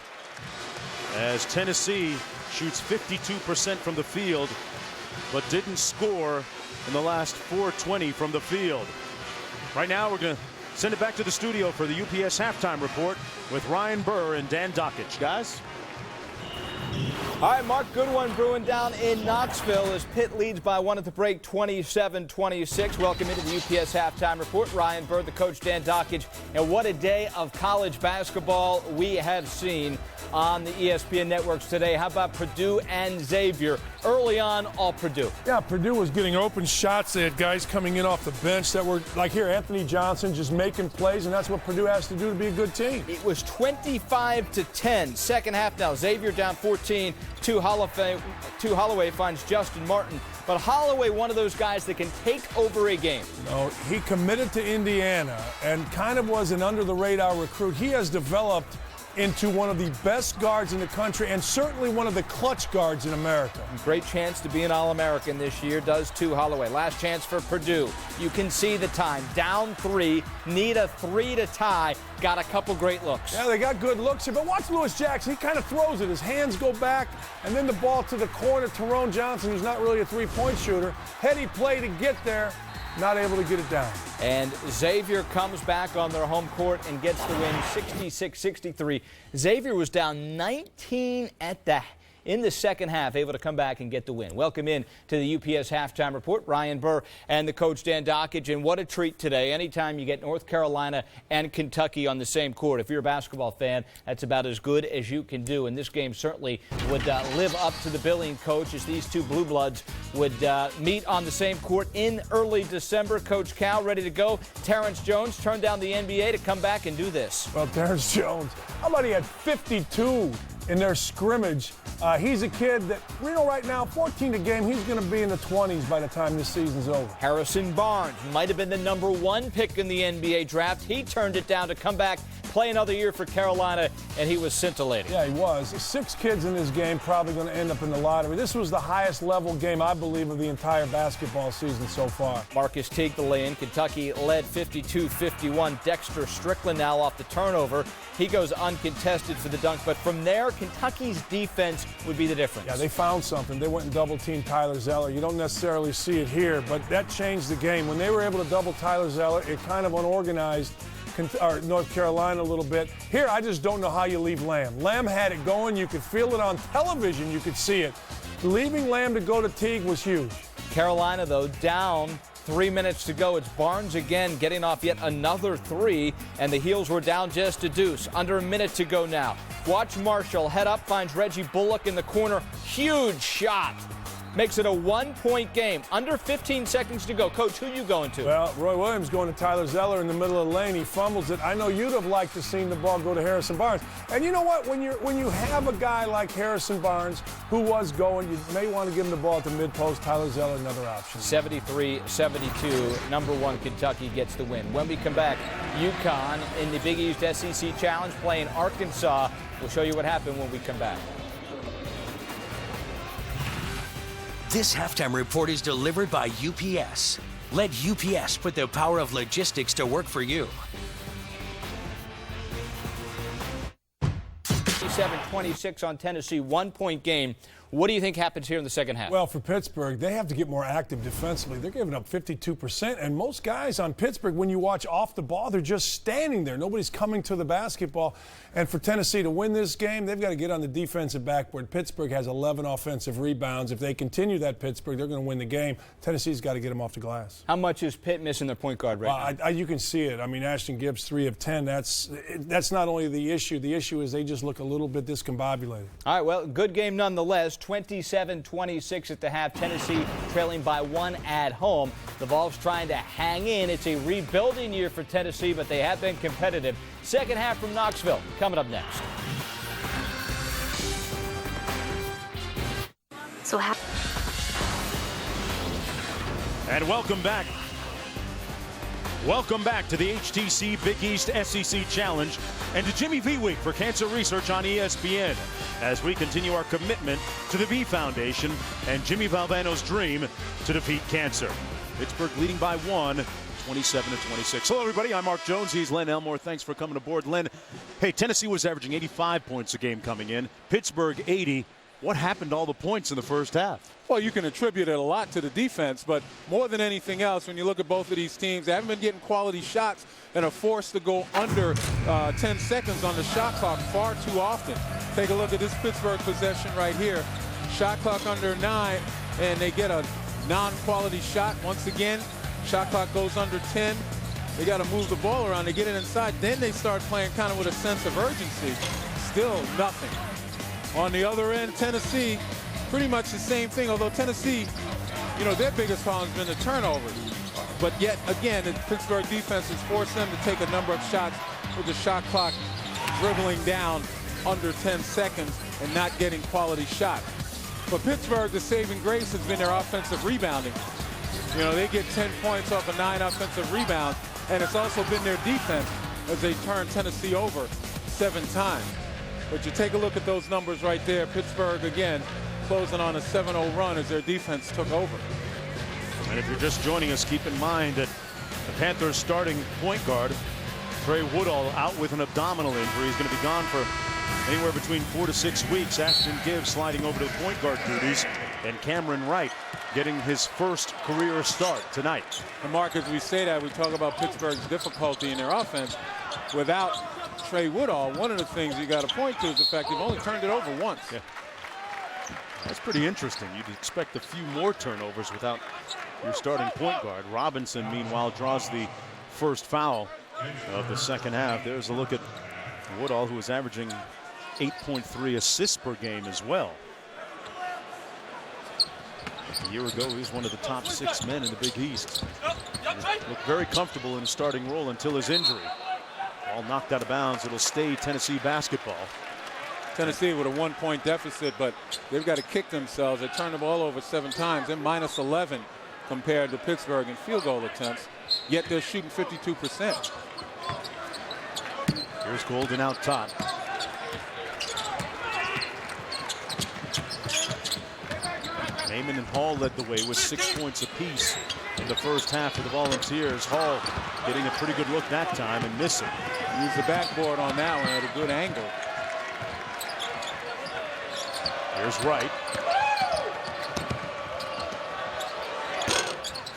as Tennessee shoots 52% from the field, but didn't score in the last 4:20 from the field. Right now we're going to send it back to the studio for the UPS halftime report with Ryan Burr and Dan Dockich. Guys. All right, Mark, good one brewing down in Knoxville as Pitt leads by one at the break, 27-26. Welcome into the UPS Halftime Report. Ryan Bird, the coach, Dan Dockage. And what a day of college basketball we have seen on the ESPN networks today. How about Purdue and Xavier? Early on, all Purdue. Yeah, Purdue was getting open shots. They had guys coming in off the bench that were, like here, Anthony Johnson just making plays, and that's what Purdue has to do to be a good team. It was 25-10. Second half now. Xavier down 14. Holloway finds Justin Martin. But Holloway, one of those guys that can take over a game. No, he committed to Indiana and kind of was an under-the-radar recruit. He has developed into one of the best guards in the country and certainly one of the clutch guards in America. Great chance to be an All-American this year, does too Holloway. Last chance for Purdue. You can see the time. Down 3, need a 3 to tie. Got a couple great looks. Yeah, they got good looks here, but watch Lewis Jackson. He kind of throws it. His hands go back, and then the ball to the corner. Tyrone Johnson, who's not really a three-point shooter. Heady play to get there. Not able to get it down. And Xavier comes back on their home court and gets the win 66-63. Xavier was down 19 in the second half, able to come back and get the win. Welcome in to the UPS Halftime Report. Ryan Burr and the coach Dan Dockage. And what a treat today. Anytime you get North Carolina and Kentucky on the same court. If you're a basketball fan, that's about as good as you can do. And this game certainly would live up to the billing, coach, as these two blue bloods would meet on the same court in early December. Coach Cal ready to go. Terrence Jones turned down the NBA to come back and do this. Well, Terrence Jones, how about he had 52 in their scrimmage? He's a kid that, right now, 14 a game, he's going to be in the 20s by the time this season's over. Harrison Barnes might have been the #1 pick in the NBA draft. He turned it down to come back, play another year for Carolina, and he was scintillating. Yeah, he was. 6 kids in this game probably going to end up in the lottery. This was the highest level game, I believe, of the entire basketball season so far. Marcus Teague the lay-in. Kentucky led 52-51. Dexter Strickland now off the turnover. He goes uncontested for the dunk, but from there, Kentucky's defense would be the difference. Yeah, they found something. They went and double-teamed Tyler Zeller. You don't necessarily see it here, but that changed the game. When they were able to double Tyler Zeller, it kind of unorganized North Carolina a little bit. Here, I just don't know how you leave Lamb. Lamb had it going. You could feel it on television. You could see it. Leaving Lamb to go to Teague was huge. Carolina, though, down 3 minutes to go. It's Barnes again getting off yet another 3, and the Heels were down just a deuce. Under a minute to go now. Watch Marshall head up, finds Reggie Bullock in the corner. Huge shot. Makes it a 1-point game. Under 15 seconds to go. Coach, who you going to? Well, Roy Williams going to Tyler Zeller in the middle of the lane. He fumbles it. I know you'd have liked to see the ball go to Harrison Barnes. And you know what? When you have a guy like Harrison Barnes who was going, you may want to give him the ball at the mid-post. Tyler Zeller, another option. 73-72. #1 Kentucky gets the win. When we come back, UConn in the Big East SEC Challenge playing Arkansas. We'll show you what happened when we come back. This halftime report is delivered by UPS. Let UPS put the power of logistics to work for you. 27-26 on Tennessee, 1-point game. What do you think happens here in the second half? Well, for Pittsburgh, they have to get more active defensively. They're giving up 52%, and most guys on Pittsburgh, when you watch off the ball, they're just standing there. Nobody's coming to the basketball. And for Tennessee to win this game, they've got to get on the defensive backboard. Pittsburgh has 11 offensive rebounds. If they continue that, Pittsburgh, they're going to win the game. Tennessee's got to get them off the glass. How much is Pitt missing their point guard right now? You can see it. I mean, Ashton Gibbs, 3 of 10. That's not only the issue. The issue is they just look a little bit discombobulated. All right, well, good game nonetheless. 27-26 at the half. Tennessee trailing by 1 at home. The Vols trying to hang in. It's a rebuilding year for Tennessee, but they have been competitive. Second half from Knoxville coming up next. And welcome back. Welcome back to the HTC Big East SEC Challenge and to Jimmy V Week for Cancer Research on ESPN as we continue our commitment to the V Foundation and Jimmy Valvano's dream to defeat cancer. Pittsburgh leading by 1, 27-26. Hello, everybody. I'm Mark Jones. He's Len Elmore. Thanks for coming aboard, Len. Hey, Tennessee was averaging 85 points a game coming in. Pittsburgh 80. what happened to all the points in the first half? Well, you can attribute it a lot to the defense, but more than anything else, when you look at both of these teams, they haven't been getting quality shots and are forced to go under 10 seconds on the shot clock far too often. Take a look at this Pittsburgh possession right here. Shot clock under 9, and they get a non-quality shot. Once again, shot clock goes under 10. They got to move the ball around. They get it inside. Then they start playing kind of with a sense of urgency. Still nothing. On the other end, Tennessee, pretty much the same thing, although Tennessee, you know, their biggest problem has been the turnovers. But yet, again, the Pittsburgh defense has forced them to take a number of shots with the shot clock dribbling down under 10 seconds and not getting quality shots. For Pittsburgh, the saving grace has been their offensive rebounding. You know, they get 10 points off of 9 offensive rebounds, and it's also been their defense as they turn Tennessee over 7 times. But you take a look at those numbers right there. Pittsburgh, again, closing on a 7-0 run as their defense took over. And if you're just joining us, keep in mind that the Panthers starting point guard, Trey Woodall, out with an abdominal injury. He's going to be gone for anywhere between 4 to 6 weeks. Ashton Gibbs sliding over to the point guard duties, and Cameron Wright getting his first career start tonight. And Mark, as we say that, we talk about Pittsburgh's difficulty in their offense. Without Trey Woodall, one of the things you got to point to is the fact they've only turned it over once. Yeah. That's pretty interesting. You'd expect a few more turnovers without your starting point guard. Robinson, meanwhile, draws the first foul of the second half. There's a look at Woodall, who is averaging 8.3 assists per game as well. A year ago, he was one of the top 6 men in the Big East. He looked very comfortable in his starting role until his injury. Ball knocked out of bounds. It'll stay Tennessee basketball. Tennessee with a 1-point deficit, but they've got to kick themselves. They turned the ball over 7 times. They're minus 11 compared to Pittsburgh in field goal attempts, yet they're shooting 52%. Here's Golden out top. Naaman and Hall led the way with 6 points apiece in the first half for the Volunteers. Hall getting a pretty good look that time and missing. Used the backboard on that one at a good angle. Here's Wright.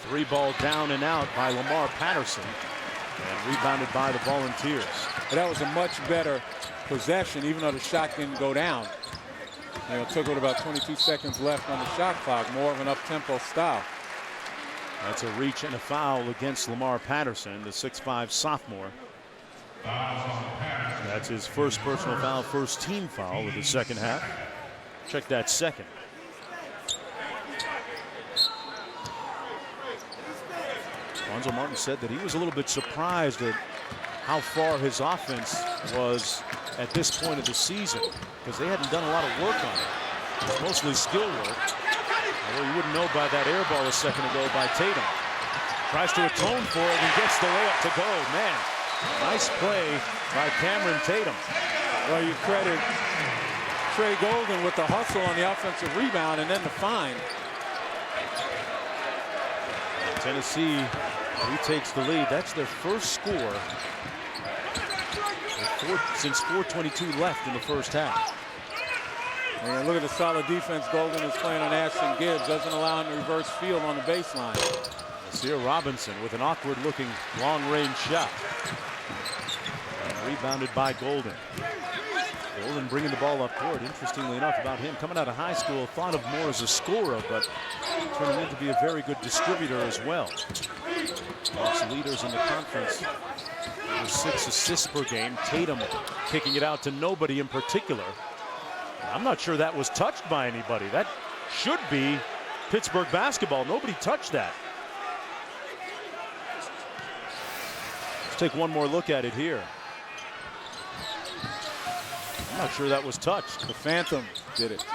3-ball down and out by Lamar Patterson, and rebounded by the Volunteers. And that was a much better possession, even though the shot didn't go down. You know, it took with about 22 seconds left on the shot clock, more of an up-tempo style. That's a reach and a foul against Lamar Patterson, the 6'5" sophomore. That's his first personal foul, first team foul of the second half. Check that second. Lonzo Martin said that he was a little bit surprised at how far his offense was at this point of the season, because they hadn't done a lot of work on it. It was mostly skill work. Although you wouldn't know by that air ball a second ago by Tatum. Tries to atone for it and gets the layup to go. Man, nice play by Cameron Tatum. Well, you credit Trey Golden with the hustle on the offensive rebound and then the find. Tennessee retakes the lead. That's their first score since 4:22 left in the first half. And look at the solid defense Golden is playing on Ashton Gibbs. Doesn't allow him to reverse field on the baseline. Nasir Robinson with an awkward-looking long-range shot. And rebounded by Golden. Golden bringing the ball up court. Interestingly enough, about him coming out of high school, thought of more as a scorer, but turning in to be a very good distributor as well. Amongst leaders in the conference, with 6 assists per game. Tatum kicking it out to nobody in particular. I'm not sure that was touched by anybody. That should be Pittsburgh basketball. Nobody touched that. Let's take one more look at it here. I'm not sure that was touched. The Phantom did it.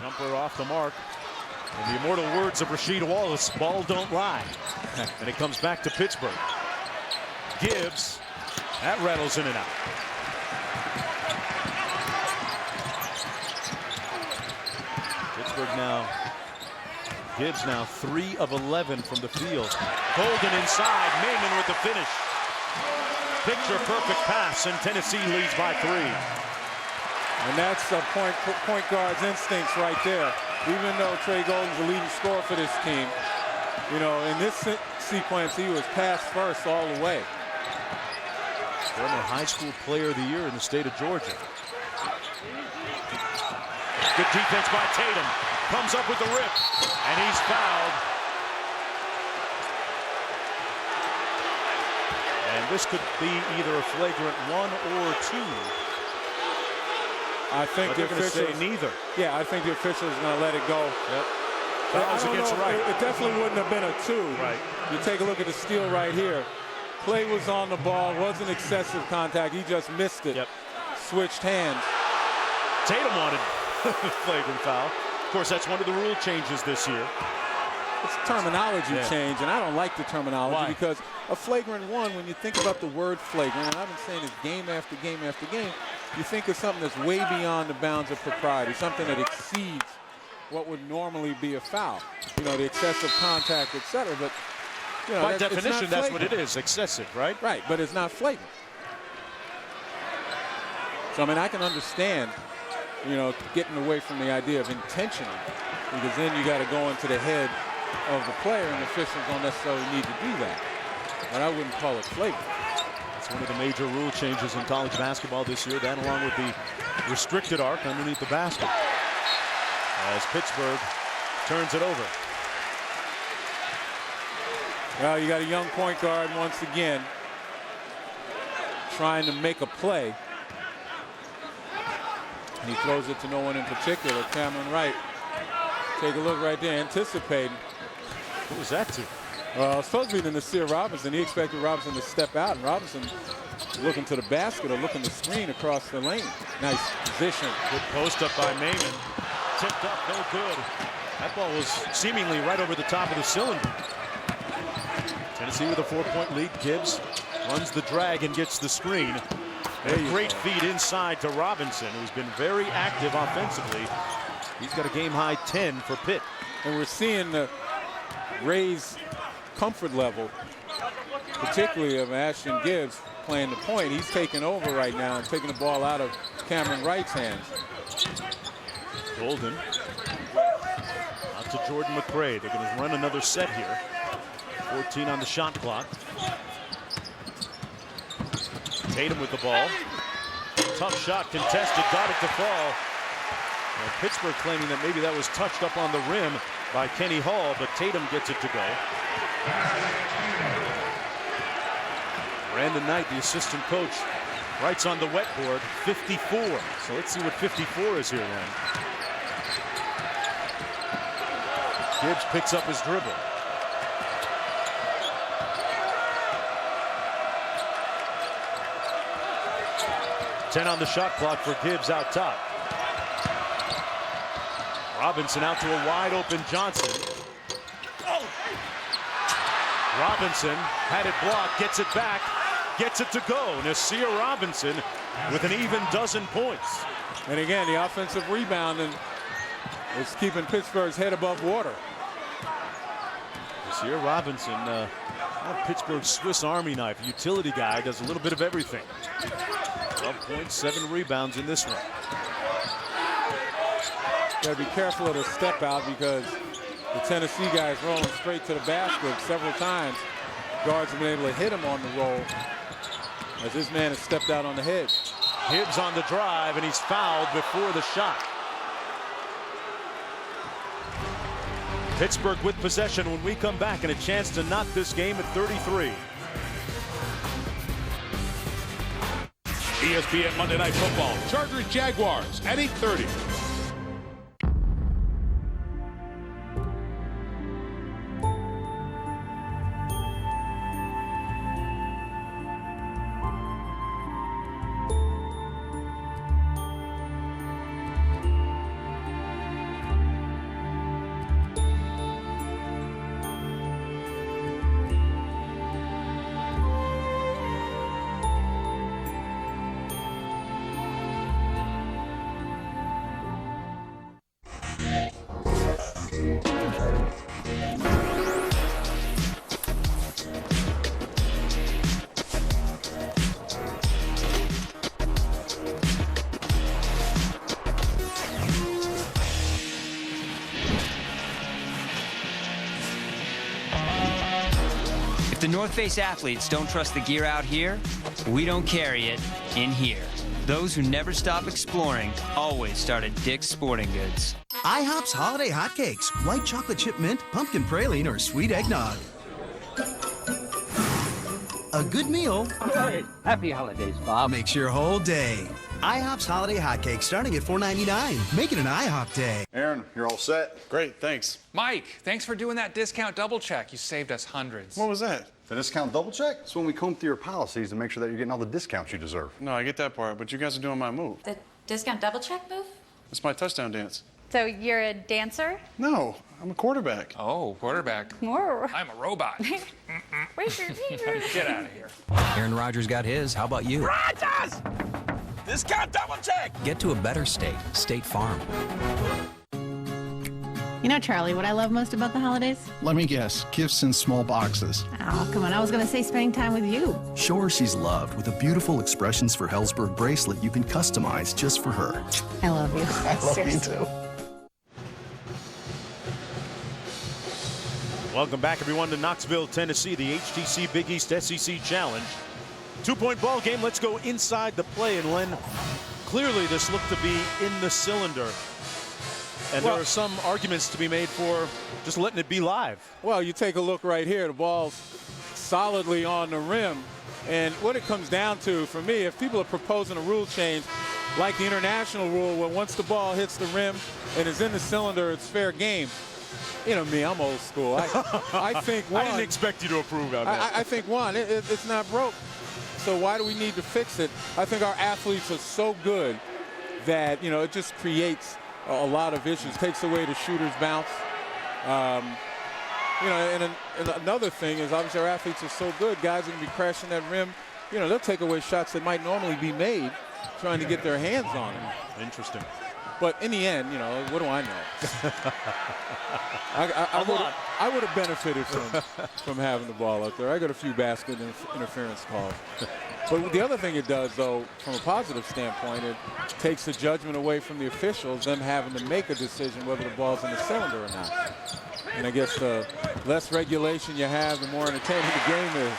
Jumper off the mark. In the immortal words of Rasheed Wallace, ball don't lie. And it comes back to Pittsburgh. Gibbs, that rattles in and out. Pittsburgh now, Gibbs now 3 of 11 from the field. Golden inside, Naaman with the finish. Picture perfect pass, and Tennessee leads by 3. And that's a point guard's instincts right there. Even though Trey Golden's the leading scorer for this team, you know, in this sequence, he was pass first all the way. Former high school player of the year in the state of Georgia. Good defense by Tatum. Comes up with the rip, and he's fouled. And this could be either a flagrant 1 or 2. I think the officials say neither. Yeah, I think the officials are going to let it go. Yep. Fouls against Wright. It definitely wouldn't have been a 2. Right. You take a look at the steal right here. Clay was on the ball, wasn't excessive contact. He just missed it. Yep. Switched hands. Tatum wanted flagrant foul. Of course, that's one of the rule changes this year. It's a terminology change, and I don't like the terminology. Why? Because a flagrant 1, when you think about the word flagrant, and I've been saying this game after game after game, you think of something that's way beyond the bounds of propriety, something that exceeds what would normally be a foul. You know, the excessive contact, etc. But you know, by definition, that's what it is, excessive, right? Right, but it's not flagrant. So I mean, I can understand, you know, getting away from the idea of intentional, because then you got to go into the head of the player, and officials don't necessarily need to do that. But I wouldn't call it flagrant. It's one of the major rule changes in college basketball this year, that along with the restricted arc underneath the basket, as Pittsburgh turns it over. Well, you got a young point guard once again trying to make a play. And he throws it to no one in particular, Cameron Wright. Take a look right there, anticipating. What was that to? Well, it's supposed to be to Nasir Robinson. He expected Robinson to step out, and Robinson looking to the basket or looking to screen across the lane. Nice position. Good post up by Maimon. Tipped up, no good. That ball was seemingly right over the top of the cylinder. Tennessee with a 4-point lead. Gibbs runs the drag and gets the screen. A great feed inside to Robinson, who's been very active offensively. He's got a game-high 10 for Pitt. And we're seeing the Rays' comfort level, particularly of Ashton Gibbs playing the point. He's taking over right now and taking the ball out of Cameron Wright's hands. Golden out to Jordan McRae. They're going to run another set here. 14 on the shot clock. Tatum with the ball. Tough shot contested, got it to fall. Well, Pittsburgh claiming that maybe that was touched up on the rim by Kenny Hall, but Tatum gets it to go. Brandon Knight, the assistant coach, writes on the wet board 54. So let's see what 54 is here then. Gibbs picks up his dribble. Ten on the shot clock for Gibbs out top. Robinson out to a wide open Johnson. Oh! Robinson had it blocked, gets it back, gets it to go. Nasir Robinson with an even dozen points. And again, the offensive rebounding is keeping Pittsburgh's head above water. Nasir Robinson, Pittsburgh's Swiss Army knife, utility guy, does a little bit of everything. 12 points, 7 rebounds in this one. Got to be careful of the step out, because the Tennessee guys rolling straight to the basket several times. Guards have been able to hit him on the roll as this man has stepped out on the head. Gibbs on the drive, and he's fouled before the shot. Pittsburgh with possession when we come back, and a chance to knot this game at 33. ESPN Monday Night Football. Chargers Jaguars at 8:30. If the North Face athletes don't trust the gear out here, we don't carry it in here. Those who never stop exploring always start at Dick's Sporting Goods. IHOP's holiday hotcakes, white chocolate chip mint, pumpkin praline, or sweet eggnog. A good meal. Hey, happy holidays, Bob. Makes your whole day. IHOP's holiday hotcakes starting at $4.99. Make it an IHOP day. Aaron, you're all set. Great, thanks. Mike, thanks for doing that discount double check. You saved us hundreds. What was that? The discount double check? It's when we comb through your policies to make sure that you're getting all the discounts you deserve. No, I get that part, but you guys are doing my move. The discount double check move? It's my touchdown dance. So you're a dancer? No, I'm a quarterback. Oh, quarterback. More. I'm a robot. Get out of here. Aaron Rodgers got his. How about you? Rodgers! Discount double check! Get to a better state. State Farm. You know, Charlie, what I love most about the holidays? Let me guess. Gifts in small boxes. Oh, come on. I was going to say spending time with you. Show her she's loved with a beautiful Expressions for Hellsberg bracelet you can customize just for her. I love you. I love you too. Welcome back, everyone, to Knoxville, Tennessee, the HTC Big East SEC Challenge. 2-point ball game. Let's go inside the play. And Len, clearly this looked to be in the cylinder. And there are some arguments to be made for just letting it be live. Well, you take a look right here. The ball's solidly on the rim. And what it comes down to, for me, if people are proposing a rule change, like the international rule, where once the ball hits the rim and is in the cylinder, it's fair game. You know me, I'm old school. I think one. I didn't expect you to approve of that. I think one, it's not broke. So why do we need to fix it? I think our athletes are so good that, you know, it just creates a lot of issues. Takes away the shooter's bounce. You know, and another thing is obviously our athletes are so good. Guys are going to be crashing that rim. You know, they'll take away shots that might normally be made trying to get their hands on them. Interesting. But in the end, you know, what do I know? I would have benefited from having the ball out there. I got a few basket interference calls. But the other thing it does, though, from a positive standpoint, it takes the judgment away from the officials, them having to make a decision whether the ball's in the cylinder or not. And I guess the less regulation you have, the more entertaining the game is.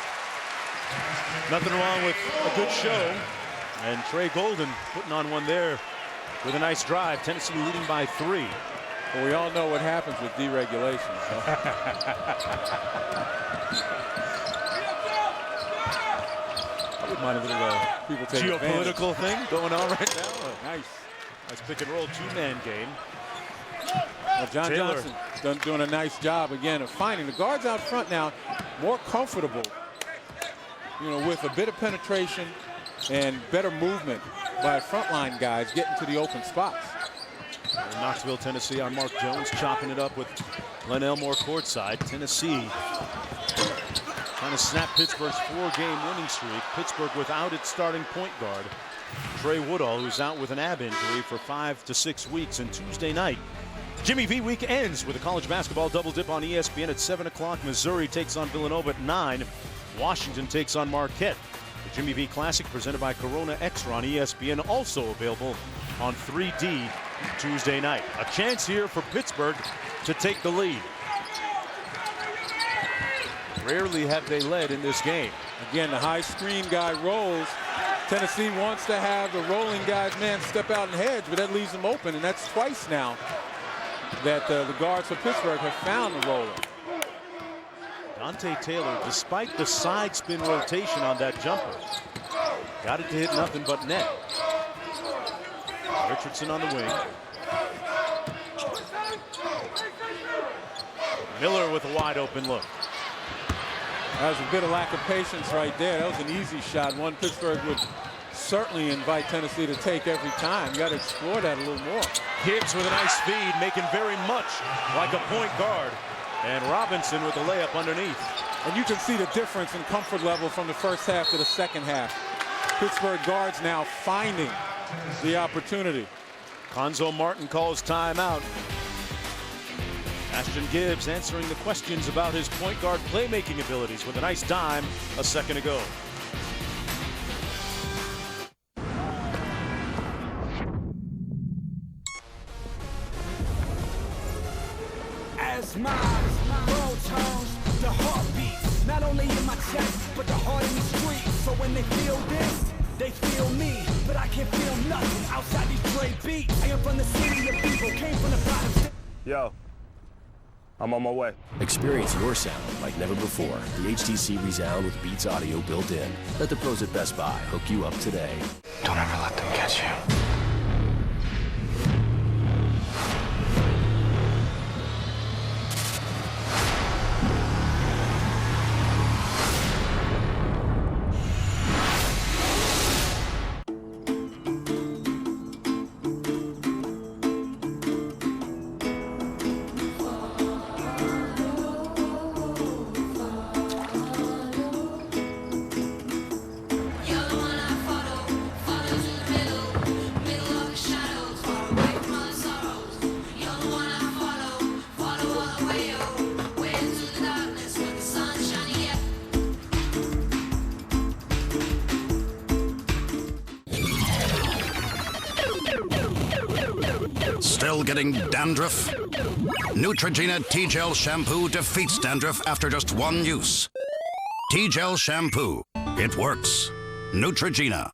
Nothing wrong with a good show. And Trey Golden putting on one there with a nice drive. Tennessee leading by 3. Well, we all know what happens with deregulation. So. I wouldn't mind a little people taking geopolitical thing going on right now. Oh, nice pick and roll 2-man game. Well, John Johnson doing a nice job again of finding the guards out front now more comfortable, you know, with a bit of penetration and better movement by frontline guys getting to the open spots. In Knoxville, Tennessee, our Mark Jones chopping it up with Len Elmore courtside. Tennessee trying to snap Pittsburgh's 4-game winning streak. Pittsburgh without its starting point guard, Trey Woodall, who's out with an ab injury for 5 to 6 weeks. And Tuesday night, Jimmy V week ends with a college basketball double dip on ESPN at 7 o'clock. Missouri takes on Villanova at 9. Washington takes on Marquette. The Jimmy V Classic presented by Corona Extra on ESPN, also available on 3D Tuesday night. A chance here for Pittsburgh to take the lead. Rarely have they led in this game. Again, the high screen guy rolls. Tennessee wants to have the rolling guy's man step out and hedge, but that leaves them open, and that's twice now that the guards for Pittsburgh have found the roller. Dante Taylor, despite the side spin rotation on that jumper, got it to hit nothing but net. Richardson on the wing. Miller with a wide open look. That was a bit of lack of patience right there. That was an easy shot, one Pittsburgh would certainly invite Tennessee to take every time. You got to explore that a little more. Gibbs with a nice feed, making very much like a point guard. And Robinson with the layup underneath. And you can see the difference in comfort level from the first half to the second half. Pittsburgh guards now finding the opportunity. Konzo Martin calls timeout. Ashton Gibbs answering the questions about his point guard playmaking abilities with a nice dime a second ago. As my world turns, the heartbeats, not only in my chest, but the heart in the street. So when they feel this, they feel me. But I can't feel nothing outside these Dre beats. I am from the city of people, came from the bottom. Yo, I'm on my way. Experience your sound like never before. The HTC Resound with Beats Audio built in. Let the pros at Best Buy hook you up today. Don't ever let them catch you. Still getting dandruff? Neutrogena T-Gel Shampoo defeats dandruff after just one use. T-Gel Shampoo. It works. Neutrogena.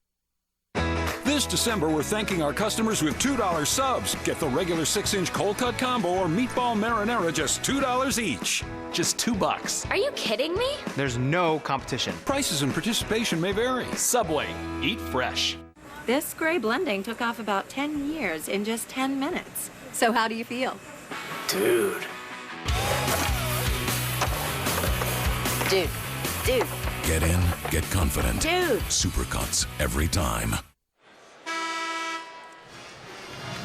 This December, we're thanking our customers with $2 subs. Get the regular 6-inch cold cut combo or meatball marinara, just $2 each. Just $2. Are you kidding me? There's no competition. Prices and participation may vary. Subway. Eat fresh. This gray blending took off about 10 years in just 10 minutes. So how do you feel? Dude. Dude. Get in, get confident. Dude. Supercuts every time.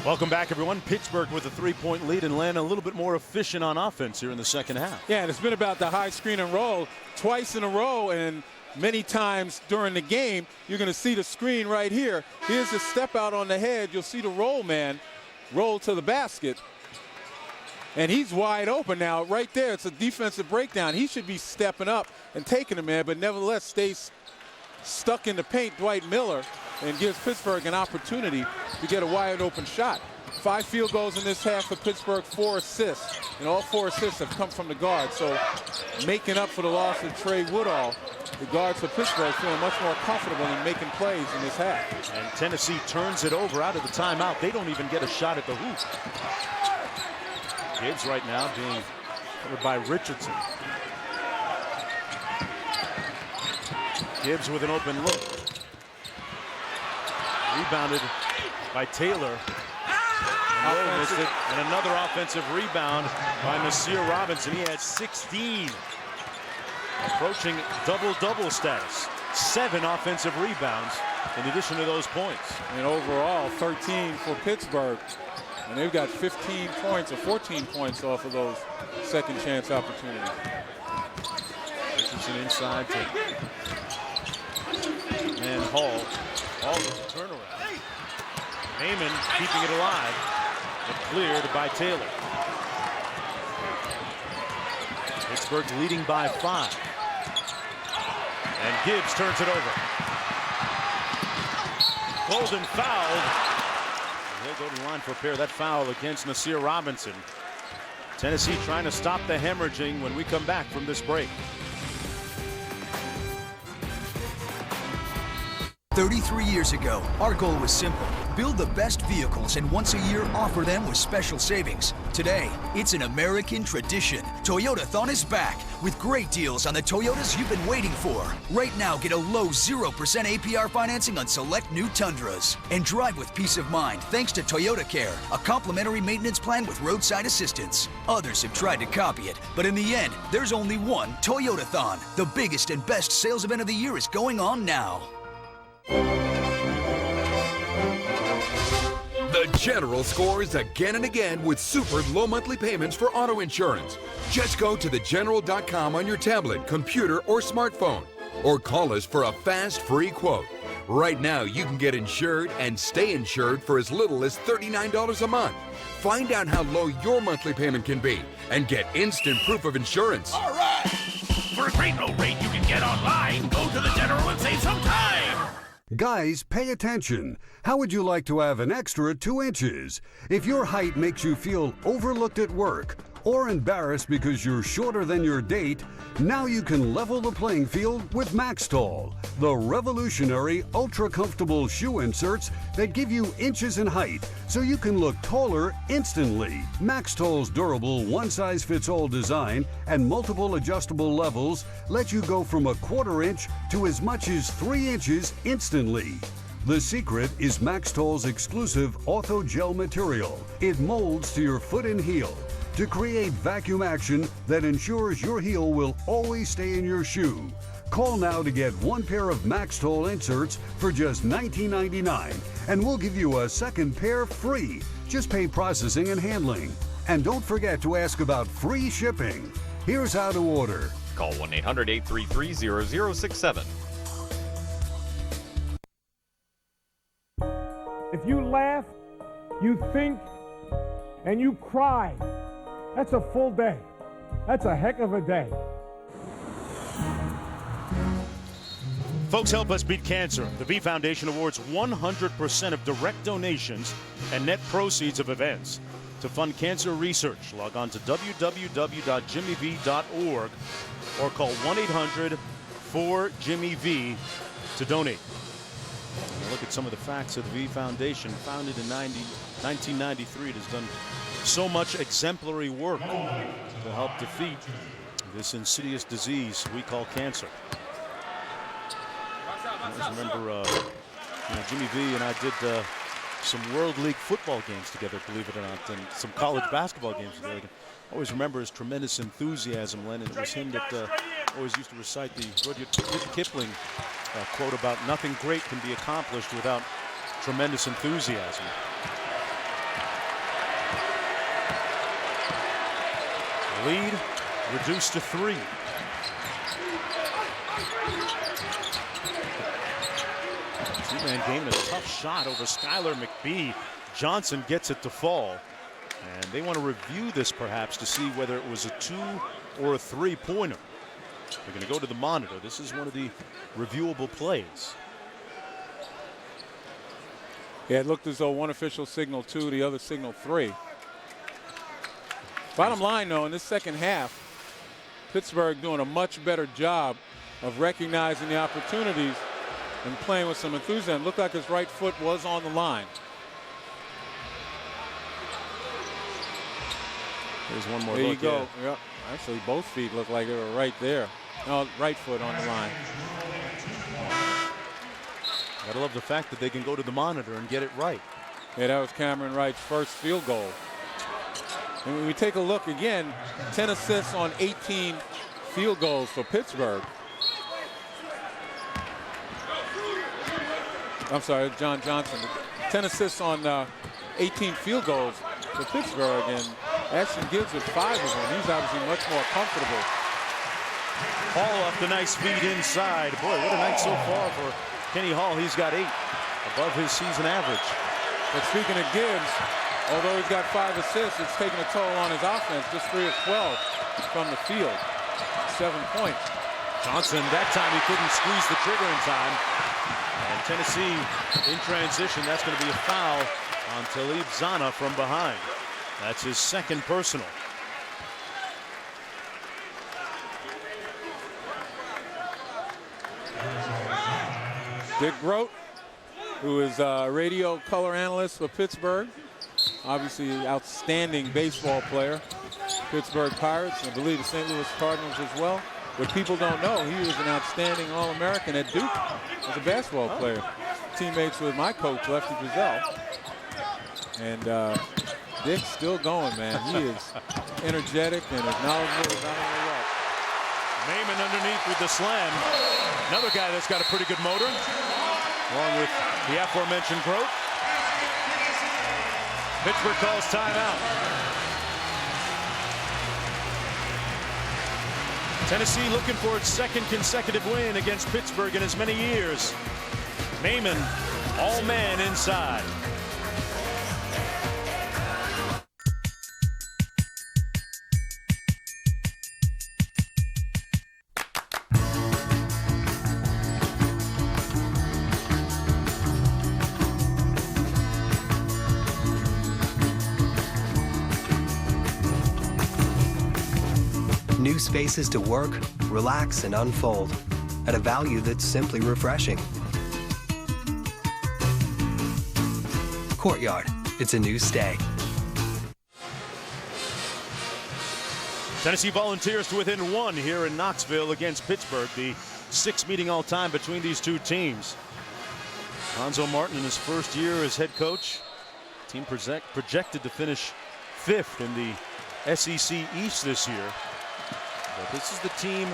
Welcome back, everyone. Pittsburgh with a 3-point lead and Atlanta a little bit more efficient on offense here in the second half. Yeah, and it's been about the high screen and roll twice in a row, and many times during the game, you're going to see the screen right here. Here's the step out on the head. You'll see the roll man roll to the basket. And he's wide open now. Right there, it's a defensive breakdown. He should be stepping up and taking the man, but nevertheless stays stuck in the paint, Dwight Miller, and gives Pittsburgh an opportunity to get a wide open shot. 5 field goals in this half for Pittsburgh, 4 assists. And all 4 assists have come from the guard. So making up for the loss of Trey Woodall, the guards for Pittsburgh feeling much more comfortable in making plays in this half. And Tennessee turns it over out of the timeout. They don't even get a shot at the hoop. Gibbs right now being covered by Richardson. Gibbs with an open look. Rebounded by Taylor. And missed it. And another offensive rebound by Nasir Robinson. He had 16. Approaching double-double status. 7 offensive rebounds in addition to those points. And overall, 13 for Pittsburgh. And they've got 15 points or 14 points off of those second chance opportunities. Richardson inside to and Hall. Hall with the turnaround. Heyman keeping it alive. But cleared by Taylor. Pittsburgh leading by 5. And Gibbs turns it over. Golden fouled. He'll go to the line for a pair. That foul against Nasir Robinson. Tennessee trying to stop the hemorrhaging when we come back from this break. 33 years ago, our goal was simple. Build the best vehicles and once a year offer them with special savings. Today, it's an American tradition. Toyotathon is back with great deals on the Toyotas you've been waiting for. Right now, get a low 0% APR financing on select new Tundras. And drive with peace of mind thanks to Toyota Care, a complimentary maintenance plan with roadside assistance. Others have tried to copy it, but in the end, there's only one Toyotathon. The biggest and best sales event of the year is going on now. The General scores again and again with super low monthly payments for auto insurance. Just go to thegeneral.com on your tablet, computer, or smartphone, or call us for a fast, free quote. Right now, you can get insured and stay insured for as little as $39 a month. Find out how low your monthly payment can be and get instant proof of insurance. All right! For a great low rate you can get online, go to the General and save some time! Guys, pay attention. How would you like to have an extra 2 inches? If your height makes you feel overlooked at work, or embarrassed because you're shorter than your date, now you can level the playing field with Max Tall, the revolutionary ultra-comfortable shoe inserts that give you inches in height so you can look taller instantly. Max Tall's durable one-size-fits-all design and multiple adjustable levels let you go from a quarter inch to as much as 3 inches instantly. The secret is Max Tall's exclusive Ortho Gel material. It molds to your foot and heel to create vacuum action that ensures your heel will always stay in your shoe. Call now to get 1 pair of Max Tall inserts for just $19.99, and we'll give you a second pair free. Just pay processing and handling. And don't forget to ask about free shipping. Here's how to order. Call 1-800-833-0067. If you laugh, you think, and you cry, that's a full day. That's a heck of a day. Folks, help us beat cancer. The V Foundation awards 100% of direct donations and net proceeds of events to fund cancer research. Log on to www.jimmyv.org or call 1-800-4JIMMY-V to donate. Look at some of the facts of the V Foundation. Founded in 1993, it has done so much exemplary work to help defeat this insidious disease we call cancer. I always remember Jimmy V and I did some World League football games together, believe it or not, and some college basketball games together. I always remember his tremendous enthusiasm, Len, and it was him that always used to recite the Rudyard Kipling quote about nothing great can be accomplished without tremendous enthusiasm. Lead reduced to 3. Two-man game and a tough shot over Skylar McBee. Johnson gets it to fall. And they want to review this perhaps to see whether it was a 2 or a 3-pointer. They're going to go to the monitor. This is one of the reviewable plays. Yeah, it looked as though one official signaled 2, the other signaled 3. Bottom line, though, in this second half, Pittsburgh doing a much better job of recognizing the opportunities and playing with some enthusiasm. Looked like his right foot was on the line. There's one more there look. There you go. Yep. Actually, both feet look like they were right there. No, right foot on the line. Gotta love the fact that they can go to the monitor and get it right. Yeah, that was Cameron Wright's first field goal. And when we take a look again, 10 assists on 18 field goals for Pittsburgh. I'm sorry, John Johnson. 10 assists on 18 field goals for Pittsburgh, and Ashton Gibbs with 5 of them. He's obviously much more comfortable. Hall off the nice feed inside. Boy, what a night so far for Kenny Hall. He's got 8, above his season average. But speaking of Gibbs, although he's got 5 assists, it's taking a toll on his offense. Just 3 of 12 from the field. 7 points. Johnson, that time he couldn't squeeze the trigger in time. And Tennessee in transition. That's going to be a foul on Talib Zana from behind. That's his second personal. Dick Grote, who is a radio color analyst for Pittsburgh. Obviously an outstanding baseball player. Pittsburgh Pirates, and I believe the St. Louis Cardinals as well. What people don't know, he was an outstanding All-American at Duke as a basketball player. Teammates with my coach, Lefty Driesell. And Dick's still going, man. He is energetic and as knowledgeable as I don't know what. Naaman underneath with the slam. Another guy that's got a pretty good motor, along with the aforementioned Grote. Pittsburgh calls timeout. Tennessee looking for its second consecutive win against Pittsburgh in as many years. Naaman, all man inside. spaces to work, relax, and unfold at a value that's simply refreshing. Courtyard, it's a new stay. Tennessee Volunteers to within 1 here in Knoxville against Pittsburgh. The 6th meeting all time between these two teams. Lonzo Martin in his first year as head coach. Team projected to finish 5th in the SEC East this year. But this is the team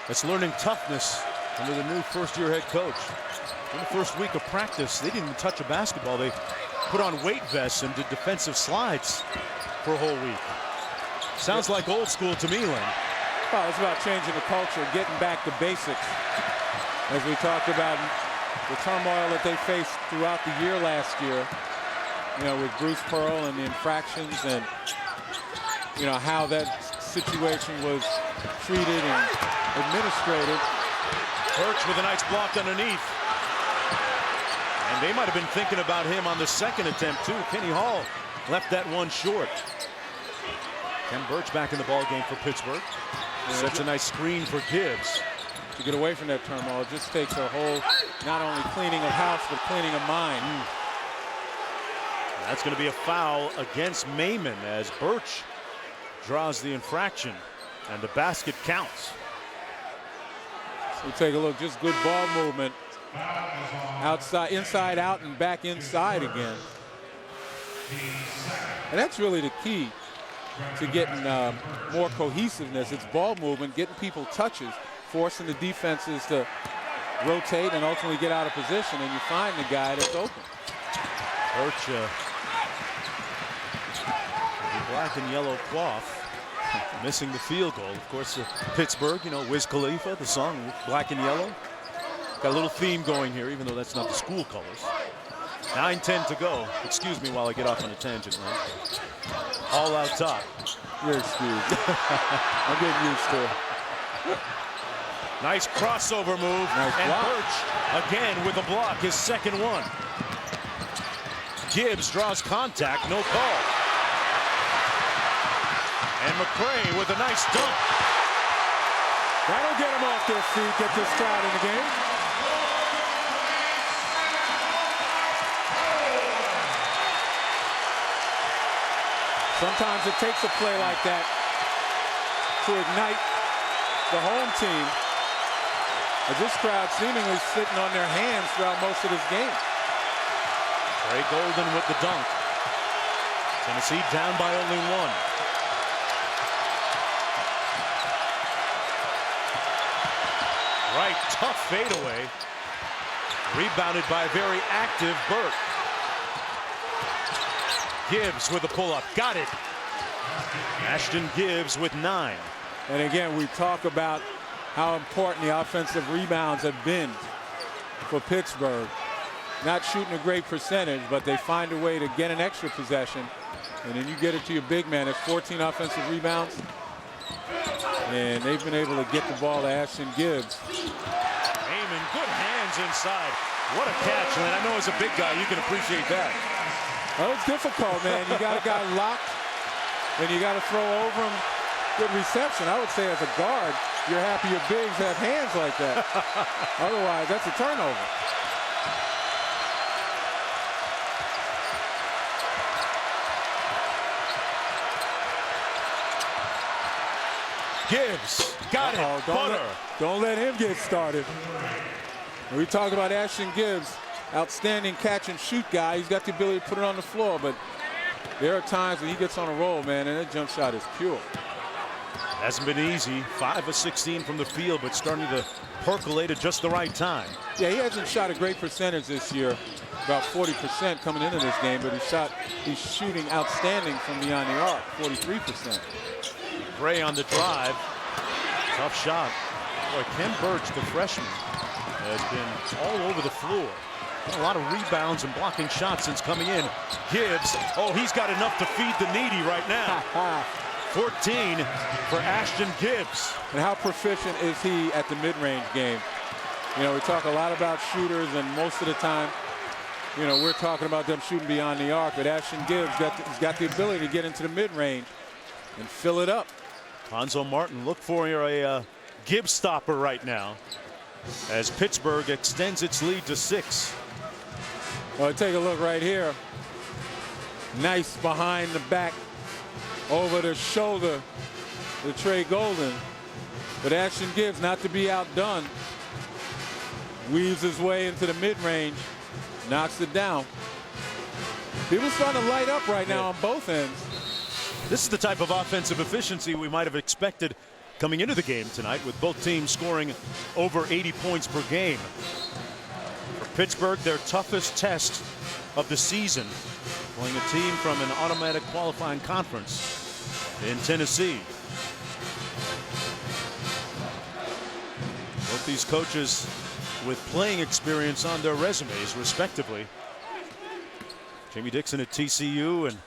that's learning toughness under the new first-year head coach. In the first week of practice, they didn't even touch a basketball. They put on weight vests and did defensive slides for a whole week. Sounds like old school to me, Len. Well, it's about changing the culture, getting back to basics. As we talked about the turmoil that they faced throughout the year last year, you know, with Bruce Pearl and the infractions and, you know, how that situation was treated and administrated. Birch with a nice block underneath. And they might have been thinking about him on the second attempt, too. Kenny Hall left that one short. Ken Birch back in the ball game for Pittsburgh. Sets a nice screen for Gibbs. To get away from that turmoil, it just takes a whole, not only cleaning of house, but cleaning of mind. That's going to be a foul against Maiman as Birch draws the infraction, and the basket counts. So we take a look, just good ball movement. Outside, inside out, and back inside again. And that's really the key to getting more cohesiveness. It's ball movement, getting people touches, forcing the defenses to rotate and ultimately get out of position, and you find the guy that's open. Birch, the black and yellow cloth, missing the field goal. Of course, Pittsburgh, you know, Wiz Khalifa, the song Black and Yellow. Got a little theme going here, even though that's not the school colors. 9:10 to go. Excuse me while I get off on a tangent, man. All out top. You're excused. I'm getting used to it. Nice crossover move. Nice and block. Birch again with a block, his second one. Gibbs draws contact, no call. And McCray with a nice dunk. That'll get them off their feet, get this crowd in the game. Sometimes it takes a play like that to ignite the home team. But this crowd seemingly sitting on their hands throughout most of this game. Trey Golden with the dunk. Tennessee down by only 1. Right, tough fadeaway. Rebounded by a very active Burke. Gibbs with a pull-up. Got it. Ashton Gibbs with 9. And again, we talk about how important the offensive rebounds have been for Pittsburgh. Not shooting a great percentage, but they find a way to get an extra possession. And then you get it to your big man. It's 14 offensive rebounds. And they've been able to get the ball to Ashton Gibbs. Heyman, good hands inside. What a catch, Lynn. I know as a big guy, you can appreciate that. Well, it's difficult, man. You got a guy locked, and you got to throw over him. Good reception. I would say as a guard, you're happy your bigs have hands like that. Otherwise, that's a turnover. Gibbs got it. Butter. Don't let him get started. When we talk about Ashton Gibbs, outstanding catch and shoot guy. He's got the ability to put it on the floor, but there are times when he gets on a roll, man, and that jump shot is pure. Hasn't been easy. 5 of 16 from the field, but starting to percolate at just the right time. Yeah, he hasn't shot a great percentage this year, about 40% coming into this game, but he's shooting outstanding from beyond the arc, 43%. Gray on the drive. Tough shot. Boy, Ken Birch, the freshman, has been all over the floor. A lot of rebounds and blocking shots since coming in. Gibbs, oh, he's got enough to feed the needy right now. 14 for Ashton Gibbs. And how proficient is he at the mid-range game? You know, we talk a lot about shooters, and most of the time, you know, we're talking about them shooting beyond the arc, but Ashton Gibbs has got the ability to get into the mid-range and fill it up. Hanzo Martin look for a Gibbs stopper right now as Pittsburgh extends its lead to 6. Well, take a look right here. Nice behind the back, over the shoulder to Trey Golden. But Ashton Gibbs, not to be outdone, weaves his way into the mid-range, knocks it down. People starting to light up right now on both ends. This is the type of offensive efficiency we might have expected coming into the game tonight, with both teams scoring over 80 points per game. For Pittsburgh, their toughest test of the season, playing a team from an automatic qualifying conference in Tennessee. Both these coaches with playing experience on their resumes, respectively. Jamie Dixon at TCU and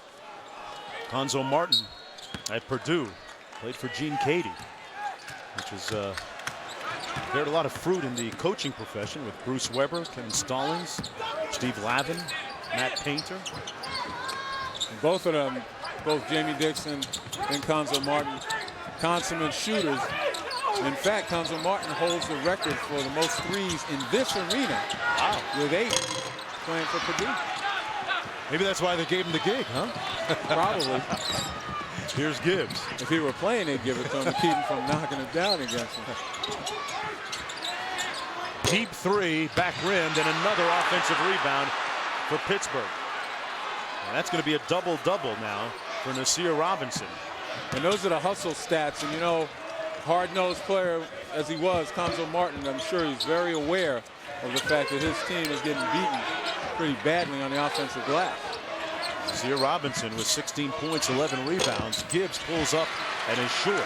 Hanzo Martin at Purdue. Played for Gene Cady, which has beared a lot of fruit in the coaching profession with Bruce Weber, Kevin Stallings, Steve Lavin, Matt Painter. And both of them, both Jamie Dixon and Hanzo Martin, consummate shooters. In fact, Hanzo Martin holds the record for the most threes in this arena. Wow. With 8 playing for Purdue. Maybe that's why they gave him the gig, huh? Probably. Here's Gibbs. If he were playing, they'd give it to him to keep him from knocking it down against him. Deep 3, back rimmed, and another offensive rebound for Pittsburgh. And that's going to be a double-double now for Nasir Robinson. And those are the hustle stats. And, you know, hard-nosed player as he was, Hanzo Martin, I'm sure he's very aware of the fact that his team is getting beaten pretty badly on the offensive glass. Nasir Robinson with 16 points, 11 rebounds. Gibbs pulls up and is short.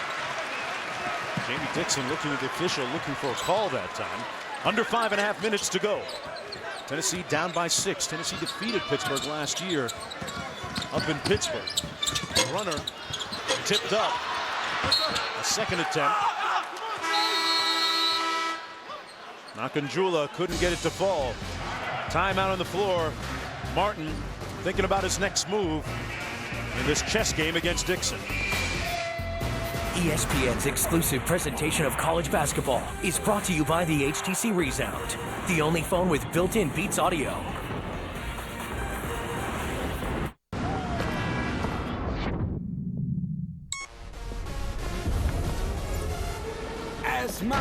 Jamie Dixon looking at the official, looking for a call that time. Under 5.5 minutes to go. Tennessee down by 6. Tennessee defeated Pittsburgh last year up in Pittsburgh. Runner tipped up. A second attempt. Nakanjula couldn't get it to fall. Timeout on the floor. Martin thinking about his next move in this chess game against Dixon. ESPN's exclusive presentation of college basketball is brought to you by the HTC Resound, the only phone with built-in Beats audio. As my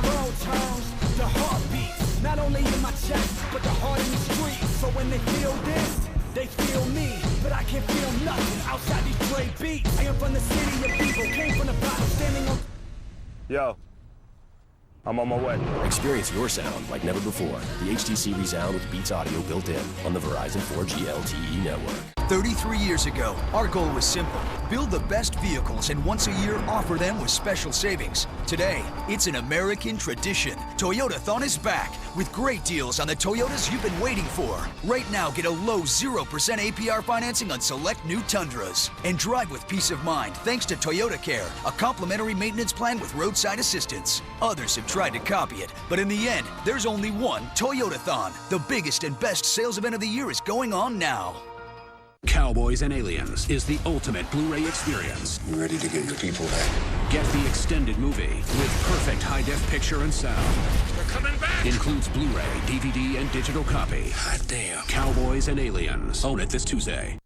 world turns, the heartbeat, not only in my chest, but the heart in the street. So when they feel this, they feel me, but I can't feel nothing outside these gray beats. I am from the city of people, came from the bottom, standing on. Yo, I'm on my way. Experience your sound like never before. The HTC Resound with Beats Audio built in on the Verizon 4G LTE network. 33 years ago, our goal was simple. Build the best vehicles and once a year offer them with special savings. Today, it's an American tradition. Toyotathon is back with great deals on the Toyotas you've been waiting for. Right now, get a low 0% APR financing on select new Tundras. And drive with peace of mind thanks to Toyota Care, a complimentary maintenance plan with roadside assistance. Others have tried to copy it, but in the end, there's only one Toyotathon. The biggest and best sales event of the year is going on now. Cowboys and Aliens is the ultimate Blu-ray experience. You ready to get your people back? Get the extended movie with perfect high-def picture and sound. They're coming back! Includes Blu-ray, DVD, and digital copy. Hot damn. Cowboys and Aliens. Own it this Tuesday.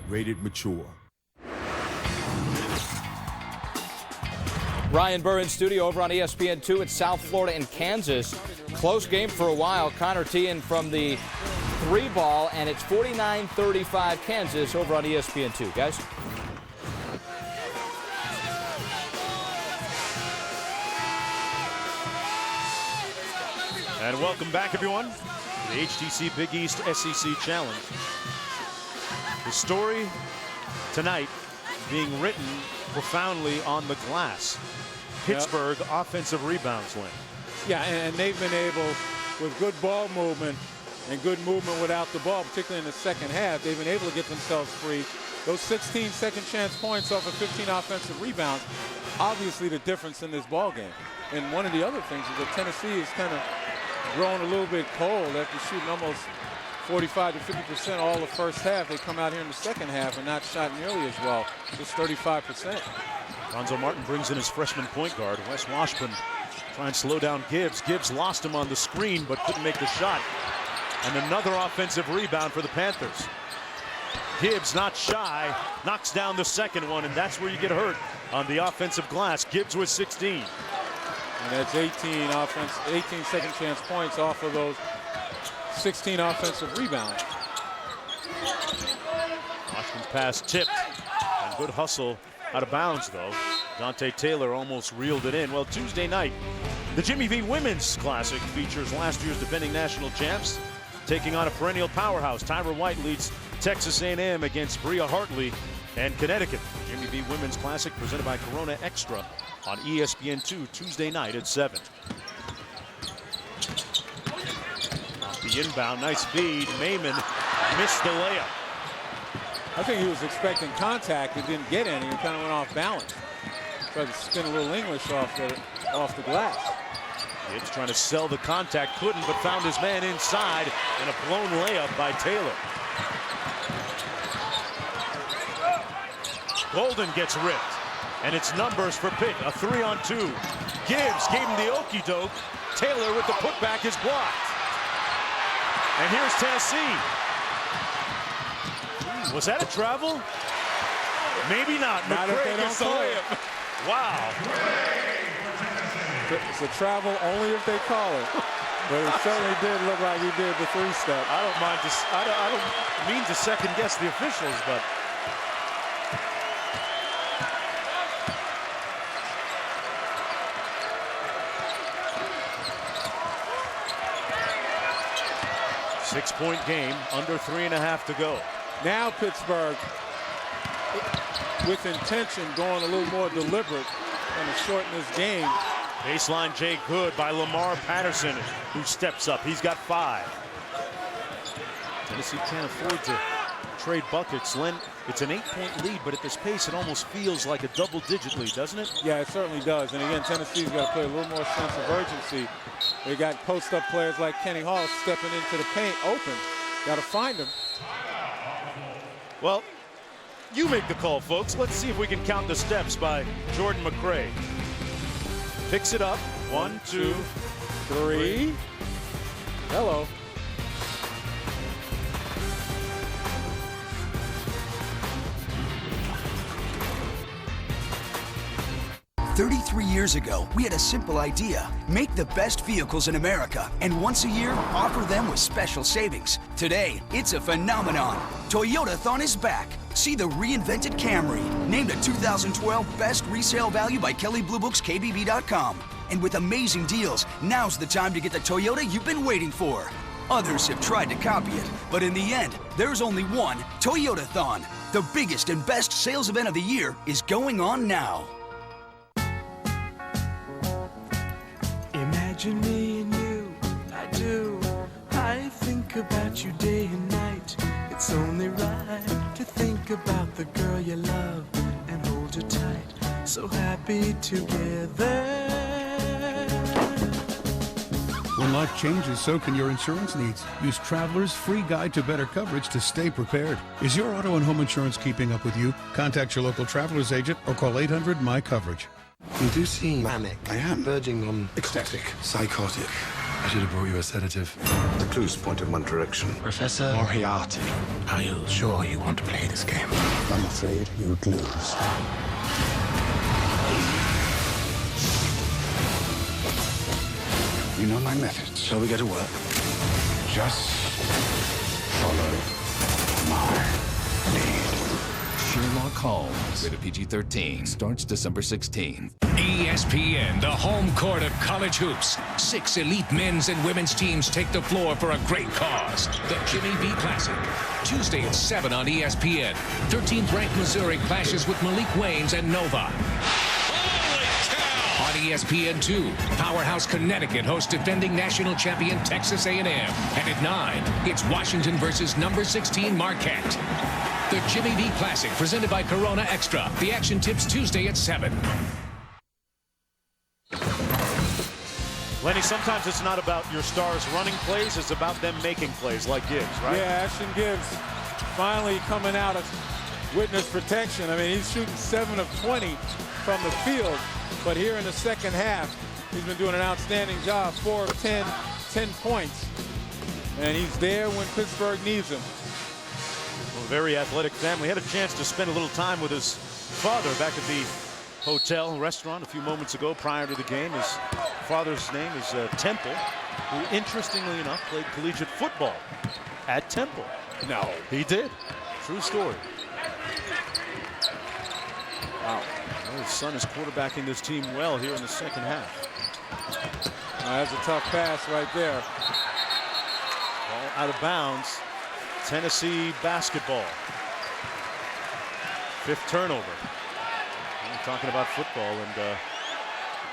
Rated mature. Ryan Burr in studio over on ESPN2 at South Florida and Kansas. Close game for a while. Connor Teehan from the 3-ball, and it's 49-35 Kansas over on ESPN2. Guys? And welcome back, everyone, to the HTC Big East SEC Challenge. The story tonight being written profoundly on the glass. Pittsburgh offensive rebounds win. Yeah, and they've been able, with good ball movement and good movement without the ball, particularly in the second half, they've been able to get themselves free. Those 16 second chance points off of 15 offensive rebounds obviously the difference in this ball game. And one of the other things is that Tennessee is kind of growing a little bit cold after shooting almost 45 to 50% all the first half. They come out here in the second half and not shot nearly as well, just 35%. Lonzo Martin brings in his freshman point guard, Wes Washburn, trying to slow down Gibbs. Gibbs lost him on the screen but couldn't make the shot. And another offensive rebound for the Panthers. Gibbs, not shy, knocks down the second one, and that's where you get hurt on the offensive glass. Gibbs with 16. And that's 18 second chance points off of those 16 offensive rebounds. Washington's pass tipped, and good hustle out of bounds though. Dante Taylor almost reeled it in. Well, Tuesday night, the Jimmy V Women's Classic features last year's defending national champs taking on a perennial powerhouse. Tyra White leads Texas A&M against Bria Hartley and Connecticut. Jimmy V Women's Classic presented by Corona Extra on ESPN2 Tuesday night at 7. Off the inbound, nice feed. Mayman missed the layup. I think he was expecting contact and didn't get any. He kind of went off balance. Tried to spin a little English off the glass. Gibbs trying to sell the contact, couldn't, but found his man inside, and a blown layup by Taylor. Golden gets ripped, and it's numbers for Pitt. A 3-on-2. Gibbs gave him the okey doke. Taylor with the putback is blocked. And here's Tennessee. Was that a travel? Maybe not. Not if they don't call it. Wow. It's a travel only if they call it. But it certainly did look like he did the three-step. I don't mind. I don't mean to second guess the officials, but. Six-point game, under 3.5 to go. Now Pittsburgh, with intention, going a little more deliberate and to shorten this game. Baseline Jay Good by Lamar Patterson, who steps up. He's got 5. Tennessee can't afford to trade buckets. Len, it's an 8-point lead, but at this pace, it almost feels like a double-digit lead, doesn't it? Yeah, it certainly does. And again, Tennessee's got to play a little more sense of urgency. They got post-up players like Kenny Hall stepping into the paint open. Got to find them. Well, you make the call, folks. Let's see if we can count the steps by Jordan McRae. Picks it up. 1, 2, 3. Hello. "33 years ago, we had a simple idea. Make the best vehicles in America, and once a year, offer them with special savings. Today, it's a phenomenon. Toyotathon is back. See the reinvented Camry, named a 2012 Best Resale Value by Kelley Blue Book's KBB.com. And with amazing deals, now's the time to get the Toyota you've been waiting for. Others have tried to copy it, but in the end, there's only one, Toyotathon. The biggest and best sales event of the year is going on now. Imagine me and you, I do. I think about you day and night. It's only right to think about the girl you love and hold her tight. So happy together. When life changes, so can your insurance needs. Use Traveler's free guide to better coverage to stay prepared. Is your auto and home insurance keeping up with you? Contact your local Traveler's agent or call 800-MY-COVERAGE. You do seem manic. I am. Verging on ecstatic. Psychotic. I should have brought you a sedative. The clues point in one direction. Professor Moriarty. Are you sure you want to play this game? I'm afraid you'd lose. You know my methods. Shall we get to work? Just follow my lead. Sherlock Holmes, rated PG-13, starts December 16th. ESPN, the home court of college hoops. 6 elite men's and women's teams take the floor for a great cause. The Jimmy V Classic. Tuesday at 7 on ESPN. 13th ranked Missouri clashes with Malik Waynes and Nova. On ESPN2, Powerhouse Connecticut hosts defending national champion Texas A&M. And at 9, it's Washington versus number 16 Marquette. The Jimmy V Classic, presented by Corona Extra. The action tips Tuesday at 7. Lenny, sometimes it's not about your stars running plays, it's about them making plays like Gibbs, right? Yeah, Ashton Gibbs finally coming out of witness protection. I mean, he's shooting 7 of 20 from the field, but here in the second half, he's been doing an outstanding job. 4 of 10, 10 points. And he's there when Pittsburgh needs him. Well, very athletic family. Had a chance to spend a little time with his father back at the hotel restaurant a few moments ago prior to the game. His father's name is Temple, who interestingly enough played collegiate football at Temple. No. He did. True story. Wow. Well, his son is quarterbacking this team well here in the second half. That's a tough pass right there. Ball out of bounds. Tennessee basketball. 5th turnover. We're talking about football and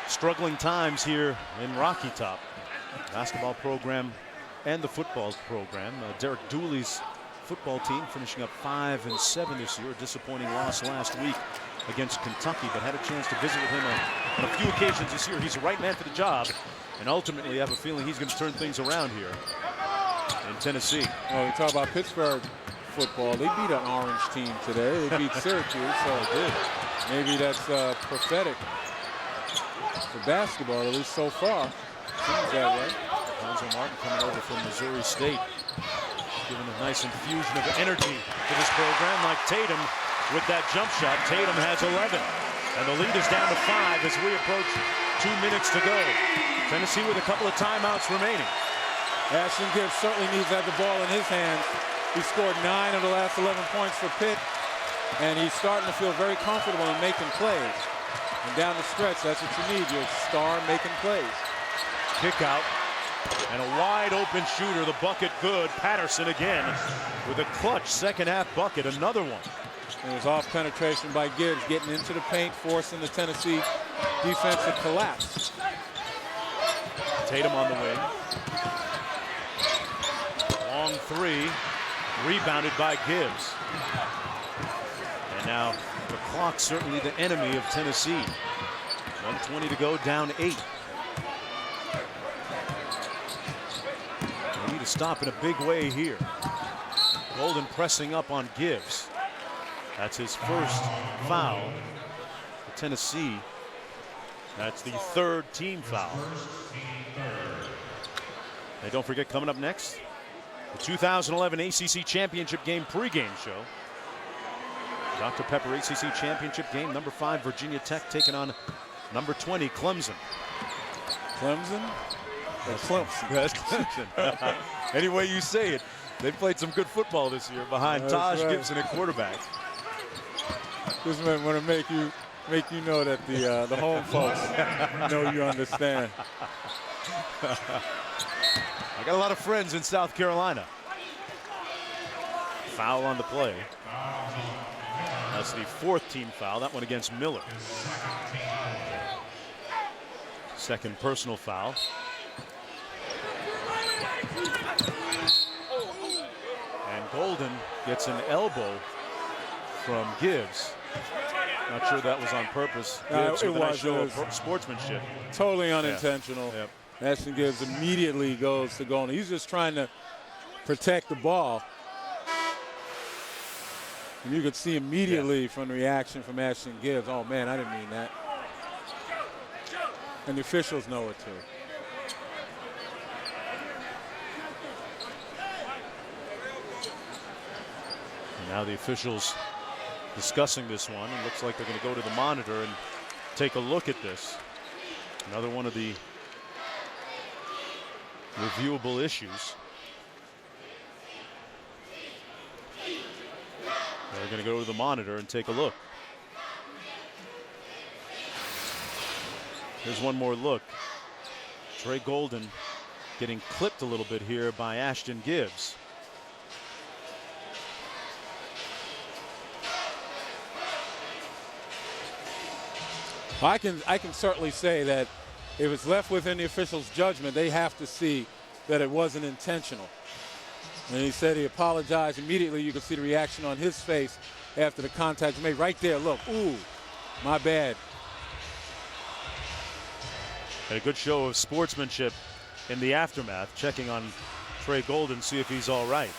struggling times here in Rocky Top. Basketball program and the football program. Derek Dooley's football team finishing up 5-7 this year. A disappointing loss last week against Kentucky, but had a chance to visit with him on a few occasions this year. He's the right man for the job, and ultimately I have a feeling he's going to turn things around here in Tennessee. Oh, we talk about Pittsburgh football. They beat an orange team today. They beat Syracuse, so maybe that's prophetic for basketball, at least so far. Seems that way. Lonzo Martin coming over from Missouri State, giving a nice infusion of energy to this program, like Tatum with that jump shot. Tatum has 11, and the lead is down to 5 as we approach 2 minutes to go. Tennessee with a couple of timeouts remaining. Ashton Gibbs certainly needs to have the ball in his hands. He scored 9 of the last 11 points for Pitt, and he's starting to feel very comfortable in making plays. And down the stretch, that's what you need, your star making plays. Kick out, and a wide open shooter, the bucket good. Patterson again with a clutch second half bucket, another one. It was off penetration by Gibbs, getting into the paint, forcing the Tennessee defense to collapse. Tatum on the wing. Long 3, rebounded by Gibbs. And now the clock certainly the enemy of Tennessee. 1:20 to go, down 8. They need to stop in a big way here. Golden pressing up on Gibbs. That's his first foul for Tennessee. That's the 3rd team foul. And don't forget, coming up next, the 2011 ACC Championship Game pregame show. Dr. Pepper ACC Championship Game, number 5 Virginia Tech taking on number 20 Clemson. Clemson? Clemson. That's Clemson. Any way you say it, they played some good football this year behind Taj Gibson at quarterback. This man want to make you know that the home folks know you understand. I got a lot of friends in South Carolina. Foul on the play. That's the 4th team foul. That one against Miller. 2nd personal foul. And Golden gets an elbow from Gibbs. Not sure that was on purpose. Gibbs with a nice show of sportsmanship. Totally unintentional. Yep. Ashton Gibbs immediately goes to Golden. He's just trying to protect the ball. And you could see immediately from the reaction from Ashton Gibbs, oh man, I didn't mean that. And the officials know it too. And now the officials discussing this one. It looks like they're going to go to the monitor and take a look at this. Another one of the reviewable issues. They're going to go to the monitor and take a look. Here's one more look. Trey Golden getting clipped a little bit here by Ashton Gibbs. I can certainly say that if it's left within the officials' judgment, they have to see that it wasn't intentional. And he said he apologized immediately. You can see the reaction on his face after the contact was made. Right there, look, ooh, my bad. And a good show of sportsmanship in the aftermath, checking on Trey Golden, see if he's all right.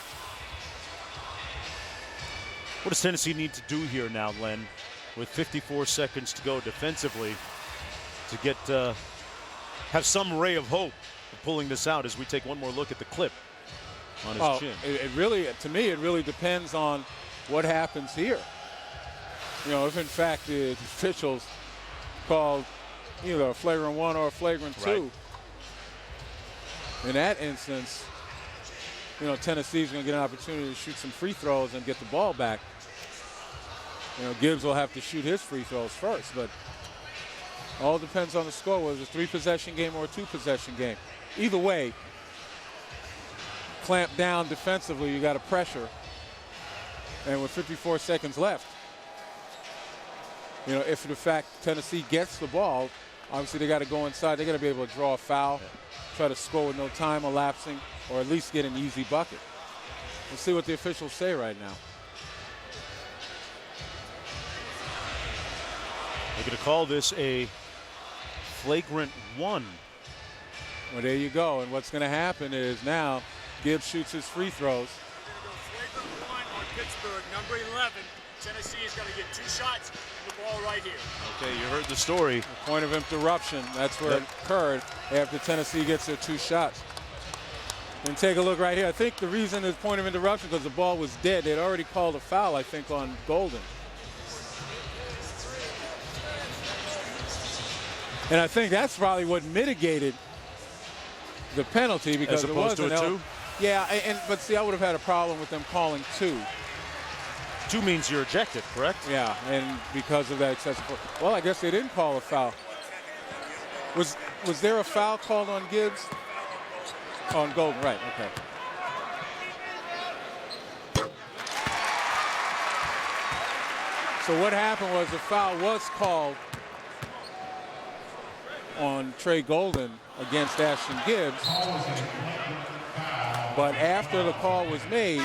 What does Tennessee need to do here now, Len, with 54 seconds to go defensively to get have some ray of hope of pulling this out as we take one more look at the clip on his chin? It really, to me, it really depends on what happens here. You know, if in fact the officials called either a flagrant 1 or a flagrant 2. Right. In that instance, you know, Tennessee's going to get an opportunity to shoot some free throws and get the ball back. You know, Gibbs will have to shoot his free throws first, but all depends on the score. Was it a 3-possession game or a 2-possession game? Either way, clamp down defensively, you got to pressure. And with 54 seconds left, you know, if in fact Tennessee gets the ball, obviously they got to go inside. They got to be able to draw a foul, try to score with no time elapsing, or at least get an easy bucket. Let's see what the officials say right now. They're going to call this a flagrant 1. Well, there you go. And what's going to happen is now Gibbs shoots his free throws. Flagrant 1 on Pittsburgh, number 11. Tennessee is going to get 2 shots and the ball right here. Okay, you heard the story. The point of interruption. That's where it occurred after Tennessee gets their 2 shots. And take a look right here. I think the reason is point of interruption because the ball was dead. They'd already called a foul, I think, on Golden. And I think that's probably what mitigated the penalty because as opposed it was to a 2? Yeah, but see, I would have had a problem with them calling 2. 2 means you're ejected, correct? Yeah, and because of that excessive. Well, I guess they didn't call a foul. Was there a foul called on Gibbs? On Golden, right? Okay. So what happened was the foul was called on Trey Golden against Ashton Gibbs, but after the call was made,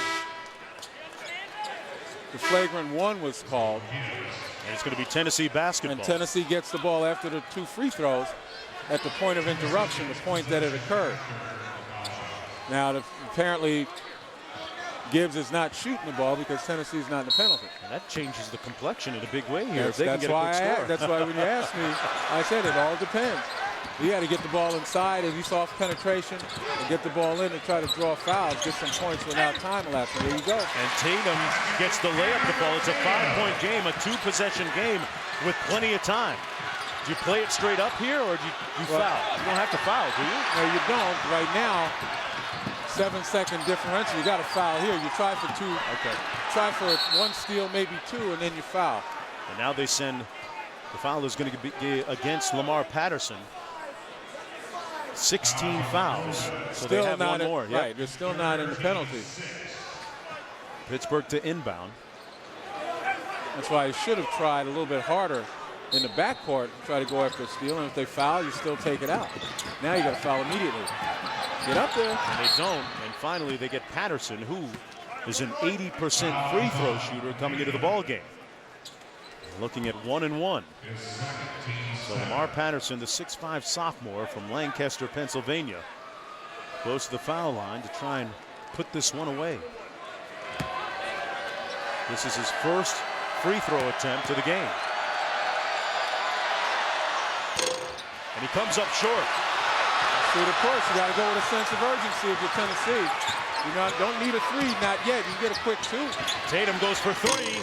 the flagrant 1 was called. And it's going to be Tennessee basketball. And Tennessee gets the ball after the 2 free throws at the point of interruption, the point that it occurred. Now, apparently, Gibbs is not shooting the ball because Tennessee's not in the penalty. And that changes the complexion in a big way here. That's why when you asked me, I said it all depends. You got to get the ball inside and use off penetration and get the ball in and try to draw fouls, get some points without time elapsing. There you go. And Tatum gets the layup the ball. It's a 5-point game, a 2-possession game with plenty of time. Do you play it straight up here or do you foul? You don't have to foul, do you? No, you don't. Right now, 7-second differential. You got to foul here. You try for 2. Okay. Try for 1 steal, maybe 2, and then you foul. And now they send the foul is going to be against Lamar Patterson. 16 fouls. So still they have not one more. Right, they're still not in the penalty. Pittsburgh to inbound. That's why he should have tried a little bit harder in the backcourt to try to go after a steal. And if they foul, you still take it out. Now you got to foul immediately. Get up there. And they don't. And finally, they get Patterson, who is an 80% free throw shooter coming into the ball game. Looking at 1-1. So Lamar Patterson, the 6'5" sophomore from Lancaster, Pennsylvania, goes to the foul line to try and put this one away. This is his first free throw attempt of the game. And he comes up short. See, of course, you got to go with a sense of urgency if you're Tennessee. You don't need a 3, not yet. You can get a quick 2. Tatum goes for 3.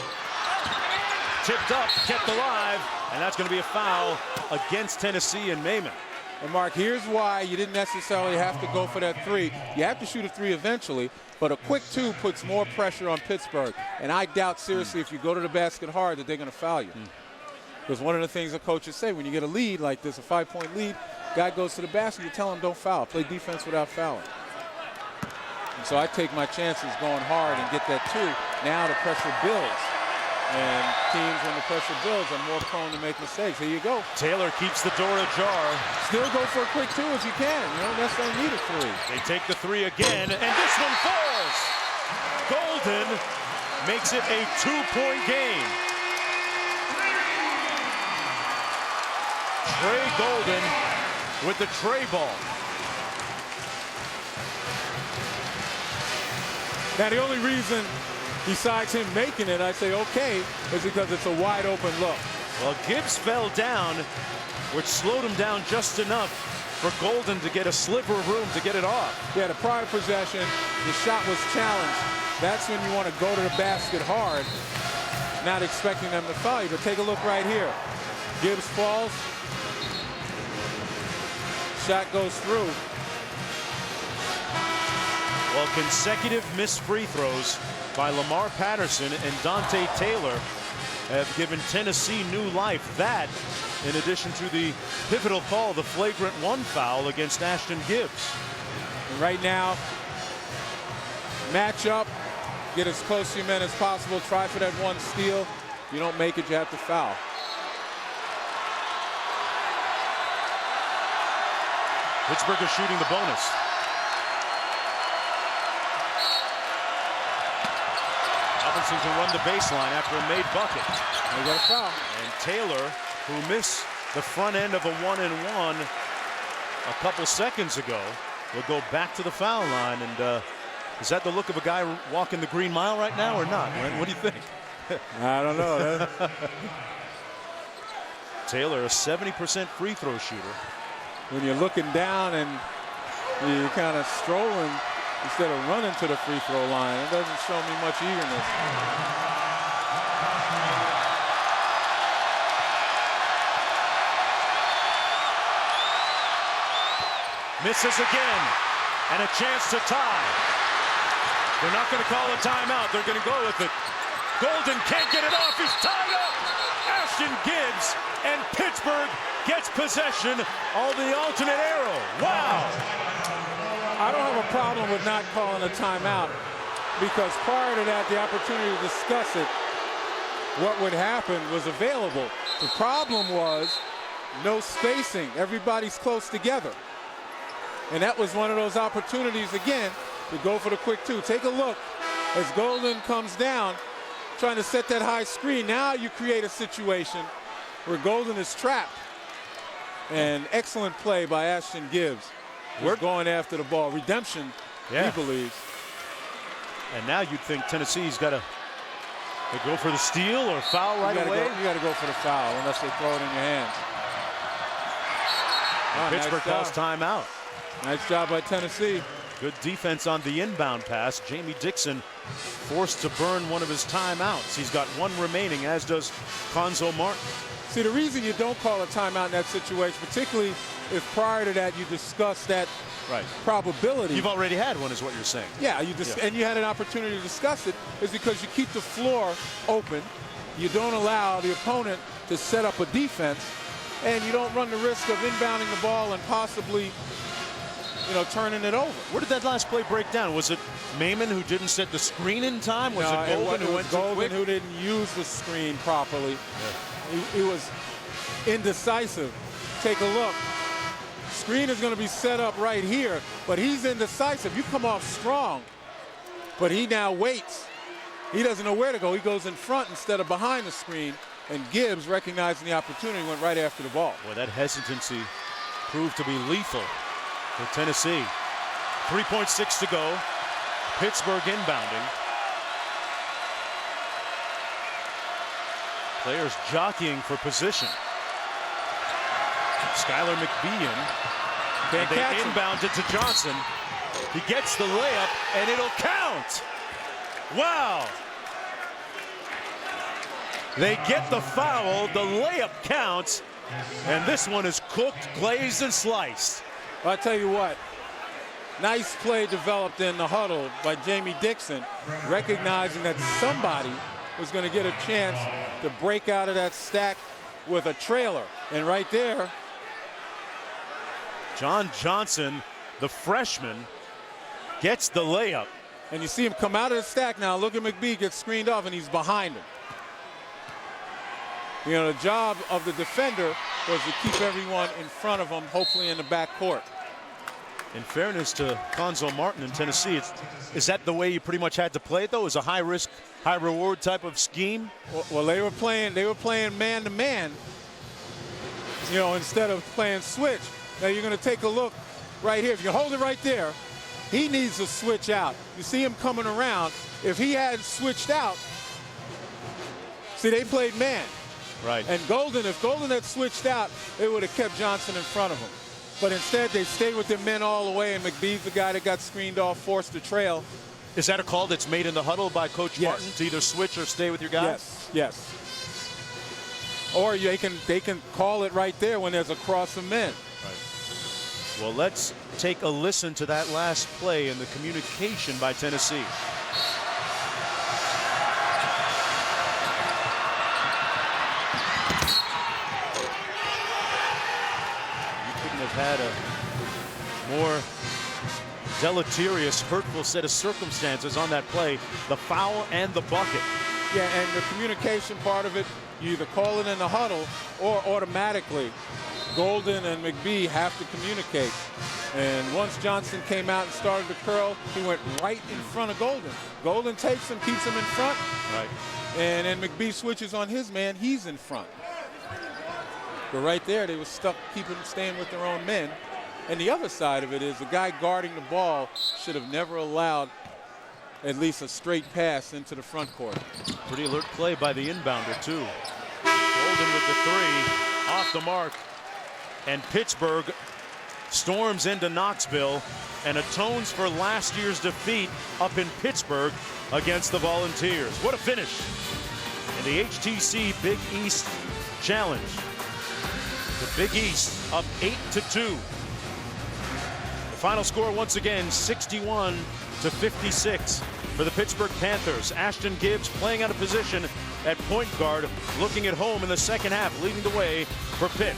Tipped up, kept alive, and that's going to be a foul against Tennessee and Maimon. And Mark, here's why you didn't necessarily have to go for that 3. You have to shoot a 3 eventually, but a quick 2 puts more pressure on Pittsburgh. And I doubt seriously if you go to the basket hard that they're going to foul you. Because one of the things the coaches say, when you get a lead like this, a 5-point lead, guy goes to the basket, you tell him don't foul. Play defense without fouling. And so I take my chances going hard and get that 2. Now the pressure builds. And teams, when the pressure builds, are more prone to make mistakes. Here you go. Taylor keeps the door ajar. Still go for a quick 2 if you can. You don't necessarily need a 3. They take the 3 again, and this one falls. Golden makes it a 2-point game. Trey Golden with the tray ball. Now, the only reason, besides him making it, I say okay, is because it's a wide open look. Well, Gibbs fell down, which slowed him down just enough for Golden to get a sliver of room to get it off. Yeah, the prior possession, the shot was challenged. That's when you want to go to the basket hard, not expecting them to foul you. But take a look right here. Gibbs falls. Shot goes through. Well, consecutive missed free throws by Lamar Patterson and Dante Taylor have given Tennessee new life. That, in addition to the pivotal call, the flagrant 1 foul against Ashton Gibbs. And right now, match up, get as close to your men as possible, try for that 1 steal. If you don't make it, you have to foul. Pittsburgh is shooting the bonus. Robinson can run the baseline after a made bucket. They got a foul. And Taylor, who missed the front end of a 1-and-1 a couple seconds ago, will go back to the foul line. And is that the look of a guy walking the green mile right now or not? What do you think? I don't know. Taylor, a 70% free throw shooter. When you're looking down and you're kind of strolling instead of running to the free throw line, it doesn't show me much eagerness. Misses again, and a chance to tie. They're not going to call a timeout. They're going to go with it. Golden can't get it off. He's tied up. Ashton Gibbs, and Pittsburgh gets possession of the alternate arrow. Wow. I don't have a problem with not calling a timeout, because prior to that, the opportunity to discuss it, what would happen, was available. The problem was no spacing. Everybody's close together. And that was one of those opportunities, again, to go for the quick 2. Take a look as Golden comes down, trying to set that high screen. Now you create a situation where Golden is trapped. And excellent play by Ashton Gibbs. We're going after the ball. Redemption, he believes. And now you'd think Tennessee's got to go for the steal or foul right away. You got to go for the foul unless they throw it in your hands. Pittsburgh calls timeout. Nice job by Tennessee. Good defense on the inbound pass. Jamie Dixon forced to burn one of his timeouts. He's got 1 remaining, as does Cuonzo Martin. See, the reason you don't call a timeout in that situation, particularly if prior to that you discuss that probability. You've already had one, is what you're saying. Yeah, and you had an opportunity to discuss it, is because you keep the floor open. You don't allow the opponent to set up a defense, and you don't run the risk of inbounding the ball and possibly, turning it over. Where did that last play break down? Was it Maimon who didn't set the screen in time? Was it Golden who went too quick? Who didn't use the screen properly. He was indecisive. Take a look. Screen is going to be set up right here, but he's indecisive. You come off strong, but he now waits. He doesn't know where to go. He goes in front instead of behind the screen, and Gibbs, recognizing the opportunity, went right after the ball. Well, that hesitancy proved to be lethal for Tennessee. 3.6 to go. Pittsburgh inbounding. Players jockeying for position. Skylar McBean. And they inbound it to Johnson. He gets the layup, and it'll count. Wow. They get the foul. The layup counts. And this one is cooked, glazed, and sliced. I'll tell you what. Nice play developed in the huddle by Jamie Dixon, recognizing that somebody was going to get a chance to break out of that stack with a trailer. And right there, John Johnson, the freshman, gets the layup. And you see him come out of the stack now. Look at McBee get screened off, and he's behind him. The job of the defender was to keep everyone in front of him, hopefully in the back court. In fairness to Cuonzo Martin in Tennessee, is that the way you pretty much had to play it, though? Is a high-risk, high-reward type of scheme? Well, they were playing man-to-man, instead of playing switch. Now you're going to take a look right here. If you hold it right there, he needs to switch out. You see him coming around. If he hadn't switched out, see, they played man. Right. And if Golden had switched out, they would have kept Johnson in front of him. But instead, they stayed with their men all the way, and McBee's the guy that got screened off, forced the trail. Is that a call that's made in the huddle by Coach Martin to either switch or stay with your guys? Yes. Or they can call it right there when there's a cross of men. Right. Well, let's take a listen to that last play and the communication by Tennessee. You couldn't have had a more deleterious, hurtful set of circumstances on that play, the foul and the bucket. Yeah, and the communication part of it, you either call it in the huddle or automatically Golden and McBee have to communicate. And once Johnson came out and started to curl, he went right in front of Golden. Golden takes him, keeps him in front. Right. And then McBee switches on his man, he's in front. But right there, they were stuck staying with their own men. And the other side of it is the guy guarding the ball should have never allowed at least a straight pass into the front court. Pretty alert play by the inbounder, too. Golden with the three, off the mark. And Pittsburgh storms into Knoxville and atones for last year's defeat up in Pittsburgh against the Volunteers. What a finish in the HTC Big East Challenge. The Big East up 8-2. Final score once again 61-56 for the Pittsburgh Panthers. Ashton Gibbs playing out of position at point guard, looking at home in the second half, leading the way for Pitt.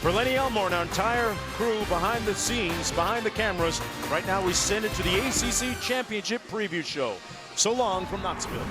For Lenny Elmore and our entire crew behind the scenes, behind the cameras, right now we send it to the ACC Championship Preview Show. So long from Knoxville.